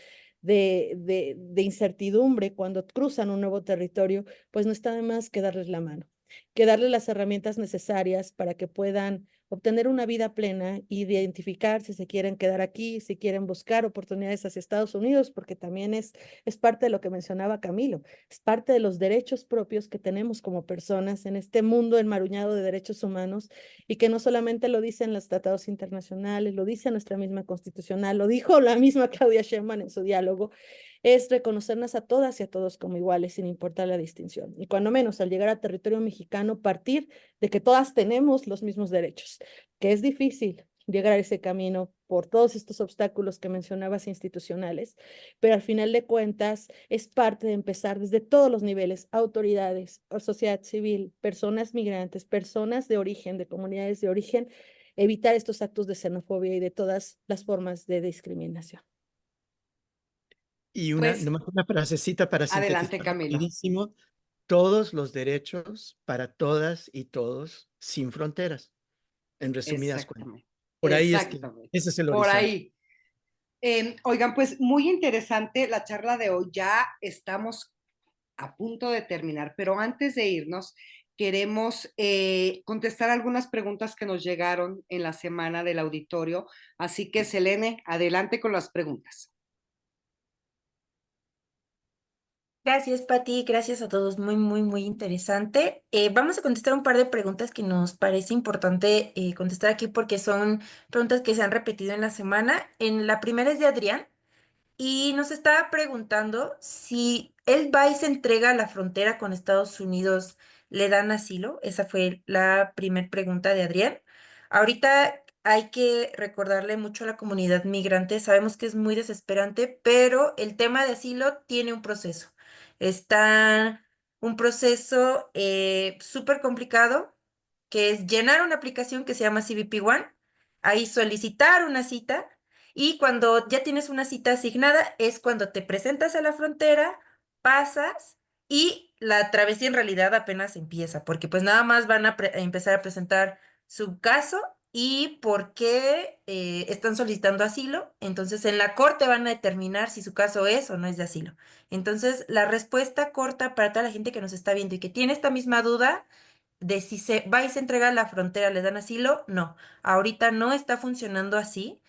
de incertidumbre cuando cruzan un nuevo territorio, pues no está de más que darles la mano, que darles las herramientas necesarias para que puedan obtener una vida plena y de identificar si se quieren quedar aquí, si quieren buscar oportunidades hacia Estados Unidos, porque también es parte de lo que mencionaba Camilo, es parte de los derechos propios que tenemos como personas en este mundo enmaruñado de derechos humanos y que no solamente lo dicen los tratados internacionales, lo dice nuestra misma constitucional, lo dijo la misma Claudia Sheinbaum en su diálogo, es reconocernos a todas y a todos como iguales sin importar la distinción. Y cuando menos al llegar a territorio mexicano, partir de que todas tenemos los mismos derechos, que es difícil llegar a ese camino por todos estos obstáculos que mencionabas institucionales, pero al final de cuentas es parte de empezar desde todos los niveles, autoridades, sociedad civil, personas migrantes, personas de origen, de comunidades de origen, evitar estos actos de xenofobia y de todas las formas de discriminación. Y Pues, nomás una frasecita para adelante, sintetizar Camilo. rapidísimo. Todos los derechos para todas y todos sin fronteras, en resumidas cuentas. Exactamente, Por ahí es que exactamente. ese es el Por horizonte. ahí. Oigan, pues muy interesante la charla de hoy. Ya estamos a punto de terminar, pero antes de irnos, queremos contestar algunas preguntas que nos llegaron en la semana del auditorio. Así que, Selene, adelante con las preguntas. Gracias, Pati. Gracias a todos. Muy, muy, muy interesante. Vamos a contestar un par de preguntas que nos parece importante contestar aquí porque son preguntas que se han repetido en la semana. La primera es de Adrián y nos estaba preguntando si él va y se entrega a la frontera con Estados Unidos, ¿le dan asilo? Esa fue la primera pregunta de Adrián. Ahorita hay que recordarle mucho a la comunidad migrante. Sabemos que es muy desesperante, pero el tema de asilo tiene un proceso. Está un proceso súper complicado, que es llenar una aplicación que se llama CBP One, ahí solicitar una cita y cuando ya tienes una cita asignada es cuando te presentas a la frontera, pasas y la travesía en realidad apenas empieza, porque pues nada más van a empezar a presentar su caso y por qué están solicitando asilo. Entonces, en la corte van a determinar si su caso es o no es de asilo. Entonces, la respuesta corta para toda la gente que nos está viendo y que tiene esta misma duda de si se va y se entrega a la frontera, ¿les dan asilo? No, ahorita no está funcionando así.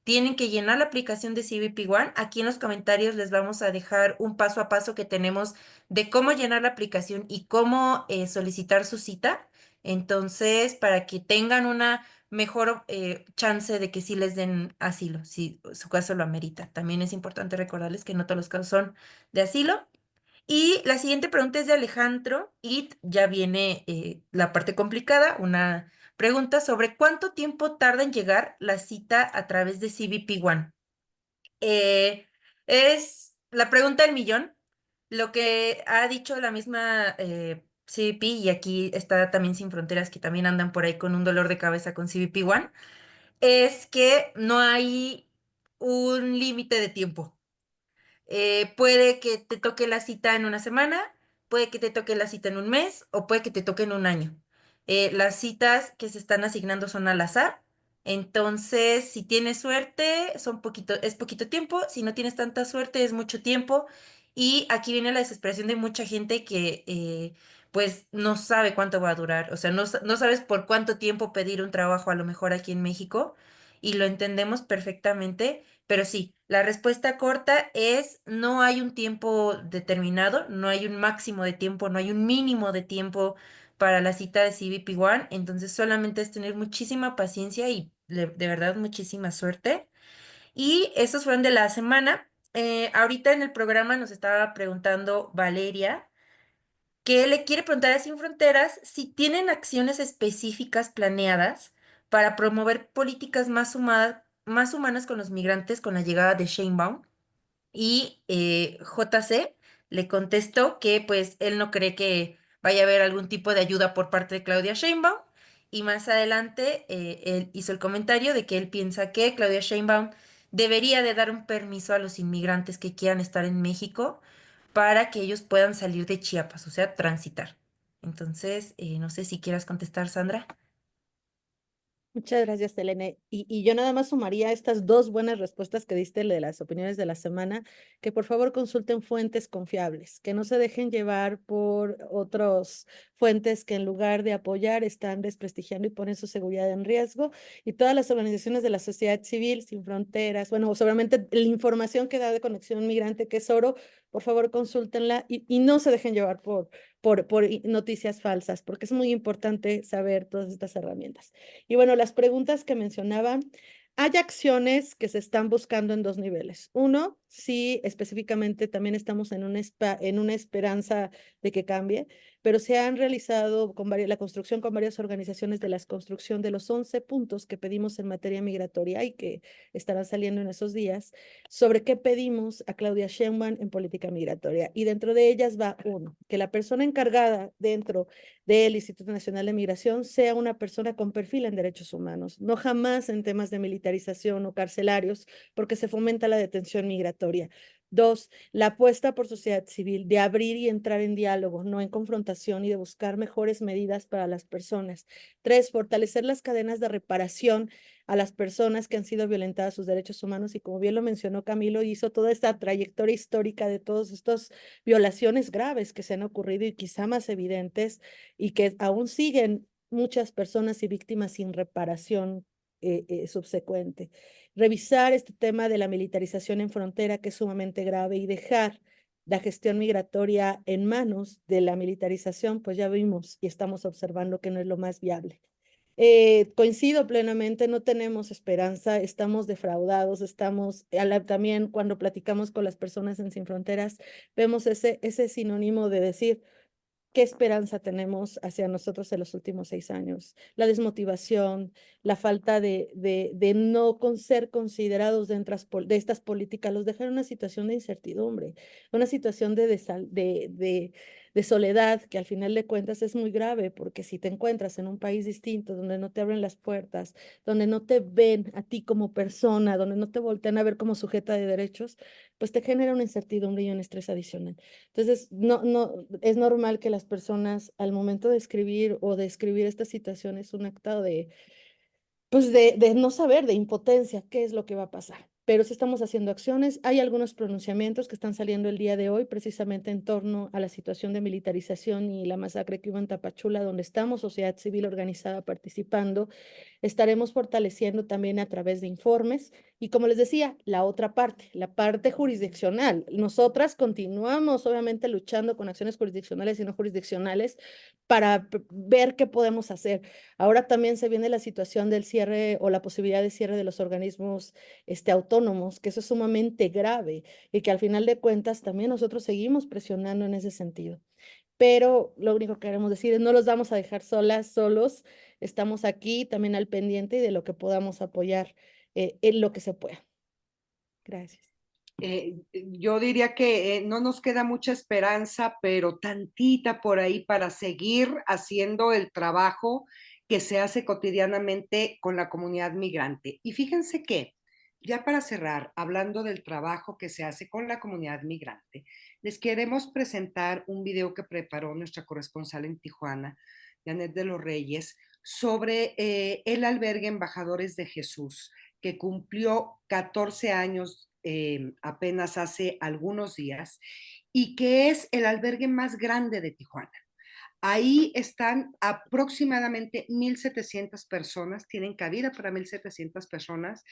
Tienen que llenar la aplicación de CBP One. Aquí en los comentarios les vamos a dejar un paso a paso que tenemos de cómo llenar la aplicación y cómo solicitar su cita. Entonces, para que tengan una mejor chance de que sí les den asilo, si su caso lo amerita. También es importante recordarles que no todos los casos son de asilo. Y la siguiente pregunta es de Alejandro y ya viene la parte complicada, una pregunta sobre cuánto tiempo tarda en llegar la cita a través de CBP One. Es la pregunta del millón. Lo que ha dicho la misma CBP, y aquí está también Sin Fronteras, que también andan por ahí con un dolor de cabeza con CBP One, es que no hay un límite de tiempo. Puede que te toque la cita en una semana, puede que te toque la cita en un mes o puede que te toque en un año. Las citas que se están asignando son al azar. Entonces, si tienes suerte, es poquito tiempo. Si no tienes tanta suerte, es mucho tiempo. Y aquí viene la desesperación de mucha gente que pues no sabe cuánto va a durar. O sea, no sabes por cuánto tiempo pedir un trabajo a lo mejor aquí en México. Y lo entendemos perfectamente. Pero sí, la respuesta corta es no hay un tiempo determinado, no hay un máximo de tiempo, no hay un mínimo de tiempo para la cita de CBP One, entonces solamente es tener muchísima paciencia y de verdad muchísima suerte. Y esos fueron de la semana. Ahorita en el programa nos estaba preguntando Valeria que le quiere preguntar a Sin Fronteras si tienen acciones específicas planeadas para promover políticas más humanas con los migrantes con la llegada de Sheinbaum. Y JC le contestó que pues él no cree que vaya a haber algún tipo de ayuda por parte de Claudia Sheinbaum. Y más adelante él hizo el comentario de que él piensa que Claudia Sheinbaum debería de dar un permiso a los inmigrantes que quieran estar en México para que ellos puedan salir de Chiapas, o sea, transitar. Entonces, no sé si quieras contestar, Sandra. Muchas gracias, Selene. Y yo nada más sumaría estas dos buenas respuestas que diste de las opiniones de la semana, que por favor consulten fuentes confiables, que no se dejen llevar por otras fuentes que en lugar de apoyar están desprestigiando y ponen su seguridad en riesgo. Y todas las organizaciones de la sociedad civil, Sin Fronteras, bueno, seguramente la información que da de Conexión Migrante, que es oro, por favor consúltenla y no se dejen llevar por noticias falsas, porque es muy importante saber todas estas herramientas. Y bueno, las preguntas que mencionaban, hay acciones que se están buscando en dos niveles. Uno, sí, específicamente también estamos en una esperanza de que cambie, pero se han realizado la construcción con varias organizaciones de la construcción de los 11 puntos que pedimos en materia migratoria y que estarán saliendo en esos días, sobre qué pedimos a Claudia Sheinbaum en política migratoria. Y dentro de ellas va uno, que la persona encargada dentro del Instituto Nacional de Migración sea una persona con perfil en derechos humanos, no jamás en temas de militarización o carcelarios, porque se fomenta la detención migratoria. Dos, la apuesta por sociedad civil, de abrir y entrar en diálogo, no en confrontación, y de buscar mejores medidas para las personas. Tres, fortalecer las cadenas de reparación a las personas que han sido violentadas sus derechos humanos, y como bien lo mencionó Camilo, hizo toda esta trayectoria histórica de todas estas violaciones graves que se han ocurrido y quizá más evidentes, y que aún siguen muchas personas y víctimas sin reparación subsecuente. Revisar este tema de la militarización en frontera, que es sumamente grave, y dejar la gestión migratoria en manos de la militarización, pues ya vimos y estamos observando que no es lo más viable. Coincido plenamente, no tenemos esperanza, estamos defraudados, también cuando platicamos con las personas en Sin Fronteras, vemos ese sinónimo de decir, ¿qué esperanza tenemos hacia nosotros en los últimos 6 años? La desmotivación, la falta de no ser considerados de estas políticas, los dejan en una situación de incertidumbre, una situación de soledad, que al final de cuentas es muy grave, porque si te encuentras en un país distinto, donde no te abren las puertas, donde no te ven a ti como persona, donde no te voltean a ver como sujeta de derechos, pues te genera una incertidumbre y un estrés adicional. Entonces, es normal que las personas al momento de escribir o de escribir esta situación es un acto pues de no saber, de impotencia, qué es lo que va a pasar. Pero sí estamos haciendo acciones. Hay algunos pronunciamientos que están saliendo el día de hoy, precisamente en torno a la situación de militarización y la masacre que hubo en Tapachula, donde estamos, sociedad civil organizada, participando. Estaremos fortaleciendo también a través de informes. Y como les decía, la otra parte, la parte jurisdiccional. Nosotras continuamos, obviamente, luchando con acciones jurisdiccionales y no jurisdiccionales para ver qué podemos hacer. Ahora también se viene la situación del cierre o la posibilidad de cierre de los organismos autónomos, que eso es sumamente grave y que al final de cuentas también nosotros seguimos presionando en ese sentido. Pero lo único que queremos decir es no los vamos a dejar solos, estamos aquí también al pendiente y de lo que podamos apoyar en lo que se pueda. Gracias. Yo diría que no nos queda mucha esperanza, pero tantita por ahí para seguir haciendo el trabajo que se hace cotidianamente con la comunidad migrante. Y fíjense que, ya para cerrar, hablando del trabajo que se hace con la comunidad migrante, les queremos presentar un video que preparó nuestra corresponsal en Tijuana, Janet de los Reyes, sobre el albergue Embajadores de Jesús, que cumplió 14 años apenas hace algunos días y que es el albergue más grande de Tijuana. Ahí están aproximadamente 1,700 personas, tienen cabida para 1,700 personas,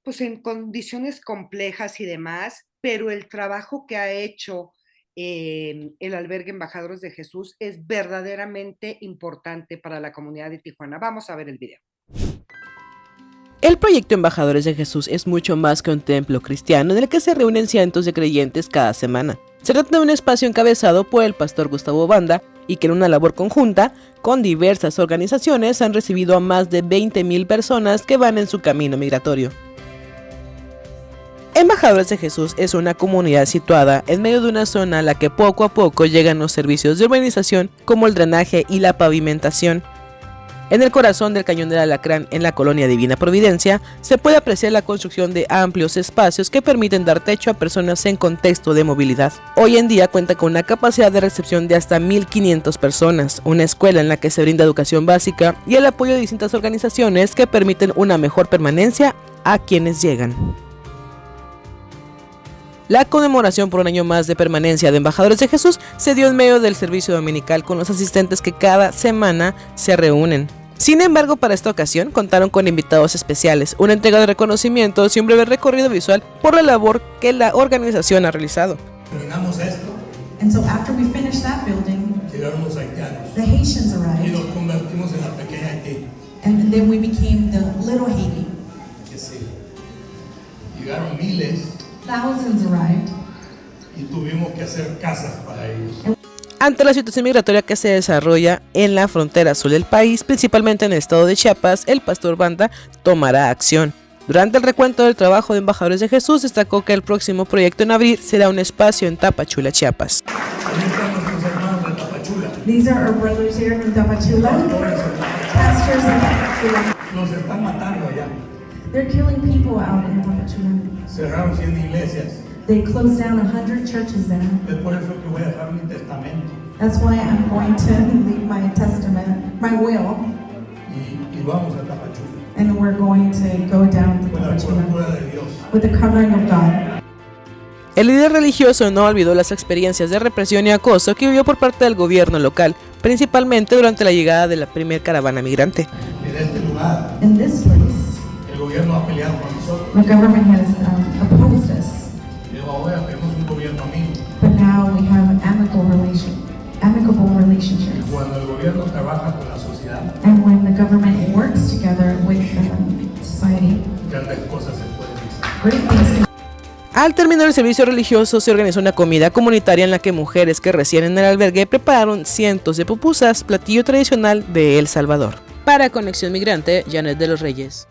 pues en condiciones complejas y demás, pero el trabajo que ha hecho el albergue Embajadores de Jesús es verdaderamente importante para la comunidad de Tijuana. Vamos a ver el video. El proyecto Embajadores de Jesús es mucho más que un templo cristiano en el que se reúnen cientos de creyentes cada semana. Se trata de un espacio encabezado por el pastor Gustavo Banda y que en una labor conjunta con diversas organizaciones han recibido a más de 20,000 personas que van en su camino migratorio. Embajadores de Jesús es una comunidad situada en medio de una zona a la que poco a poco llegan los servicios de urbanización como el drenaje y la pavimentación. En el corazón del Cañón del Alacrán, en la colonia Divina Providencia, se puede apreciar la construcción de amplios espacios que permiten dar techo a personas en contexto de movilidad. Hoy en día cuenta con una capacidad de recepción de hasta 1,500 personas, una escuela en la que se brinda educación básica y el apoyo de distintas organizaciones que permiten una mejor permanencia a quienes llegan. La conmemoración por un año más de permanencia de Embajadores de Jesús se dio en medio del servicio dominical con los asistentes que cada semana se reúnen. Sin embargo, para esta ocasión contaron con invitados especiales, una entrega de reconocimientos y un breve recorrido visual por la labor que la organización ha realizado. Terminamos esto. And so after we finished that building, llegaron los haitianos. The Haitians Y arrived. nos convertimos en la pequeña Haití. And then we became the little Haiti. Que sí. Llegaron miles. Thousands arrived. Y tuvimos que hacer casas para ellos. Ante la situación migratoria que se desarrolla en la frontera sur del país, principalmente en el estado de Chiapas, el pastor Banda tomará acción. Durante el recuento del trabajo de Embajadores de Jesús, destacó que el próximo proyecto en abril será un espacio en Tapachula, Chiapas. Ahí están nuestros hermanos de Tapachula. These are our brothers here in Tapachula. Pastors in Tapachula. Los están matando allá. They're killing people out in Tapachula. Cerraron 100 iglesias. They closed down 100 churches there. Es por eso que voy a dejar mi testamento. That's why I'm going to leave my testament, my will, Y vamos a Tapachula. and we're going to go down to Con la Tapachula cobertura de Dios. with the covering of God. El líder religioso no olvidó las experiencias de represión y acoso que vivió por parte del gobierno local, principalmente durante la llegada de la primera caravana migrante. En este lugar, In this place, el gobierno ha peleado con nosotros. the government has opposed us, Y ahora tenemos un gobierno amigo. but now we have an amicable relationships. Y cuando el gobierno trabaja con la sociedad, And when the government works together with society, grandes cosas se pueden hacer. great things can. Al terminar el servicio religioso, se organizó una comida comunitaria en la que mujeres que residen en el albergue prepararon cientos de pupusas, platillo tradicional de El Salvador. Para Conexión Migrante, Janet de los Reyes.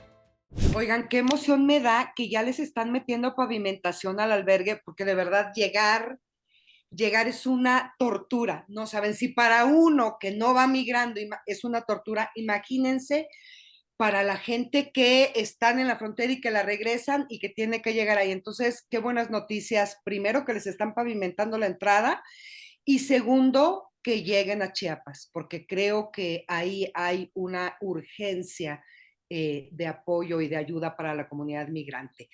Oigan, qué emoción me da que ya les están metiendo pavimentación al albergue, porque de verdad llegar llegar es una tortura, no saben, si para uno que no va migrando es una tortura, imagínense para la gente que están en la frontera y que la regresan y que tiene que llegar ahí. Entonces, qué buenas noticias, primero que les están pavimentando la entrada y segundo, que lleguen a Chiapas, porque creo que ahí hay una urgencia de apoyo y de ayuda para la comunidad migrante.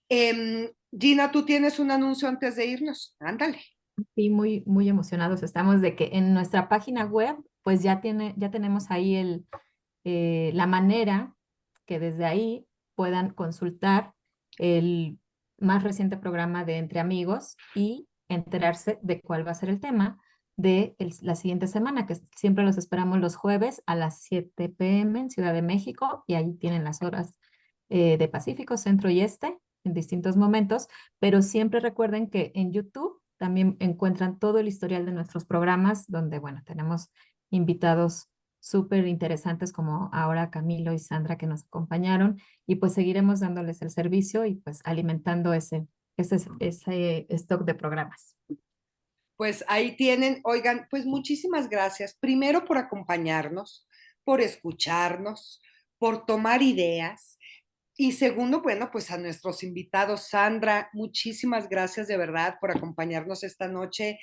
Gina, tú tienes un anuncio antes de irnos, ándale. Sí, muy, muy emocionados estamos de que en nuestra página web, pues ya tenemos ahí la manera que desde ahí puedan consultar el más reciente programa de Entre Amigos y enterarse de cuál va a ser el tema de la siguiente semana, que siempre los esperamos los jueves a las 7 p.m. en Ciudad de México, y ahí tienen las horas de Pacífico, Centro y Este en distintos momentos, pero siempre recuerden que en YouTube también encuentran todo el historial de nuestros programas, donde, bueno, tenemos invitados súper interesantes como ahora Camilo y Sandra que nos acompañaron, y pues seguiremos dándoles el servicio y pues alimentando ese stock de programas. Pues ahí tienen, oigan, pues muchísimas gracias, primero por acompañarnos, por escucharnos, por tomar ideas. Y segundo, bueno, pues a nuestros invitados, Sandra, muchísimas gracias de verdad por acompañarnos esta noche.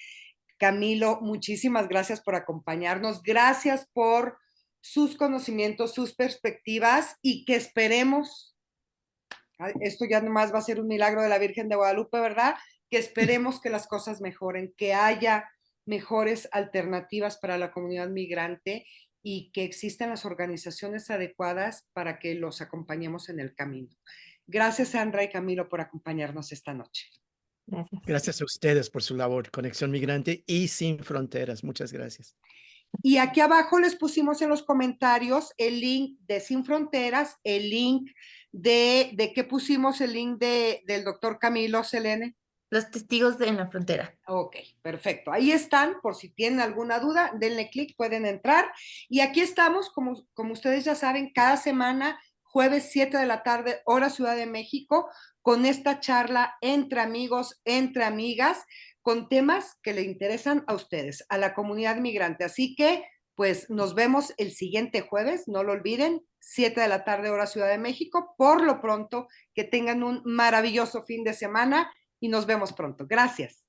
Camilo, muchísimas gracias por acompañarnos. Gracias por sus conocimientos, sus perspectivas y que esperemos, esto ya nomás va a ser un milagro de la Virgen de Guadalupe, ¿verdad? Que esperemos que las cosas mejoren, que haya mejores alternativas para la comunidad migrante y que existan las organizaciones adecuadas para que los acompañemos en el camino. Gracias, Sandra y Camilo, por acompañarnos esta noche. Gracias. Gracias a ustedes por su labor, Conexión Migrante y Sin Fronteras. Muchas gracias. Y aquí abajo les pusimos en los comentarios el link de Sin Fronteras, el link ¿de qué pusimos el link del doctor Camilo, Selene? Los testigos en la frontera. Ok, perfecto. Ahí están, por si tienen alguna duda, denle clic, pueden entrar. Y aquí estamos, como ustedes ya saben, cada semana, jueves 7 de la tarde, hora Ciudad de México, con esta charla entre amigos, entre amigas, con temas que le interesan a ustedes, a la comunidad migrante. Así que, pues, nos vemos el siguiente jueves, no lo olviden, 7 de la tarde, hora Ciudad de México. Por lo pronto, que tengan un maravilloso fin de semana y nos vemos pronto. Gracias.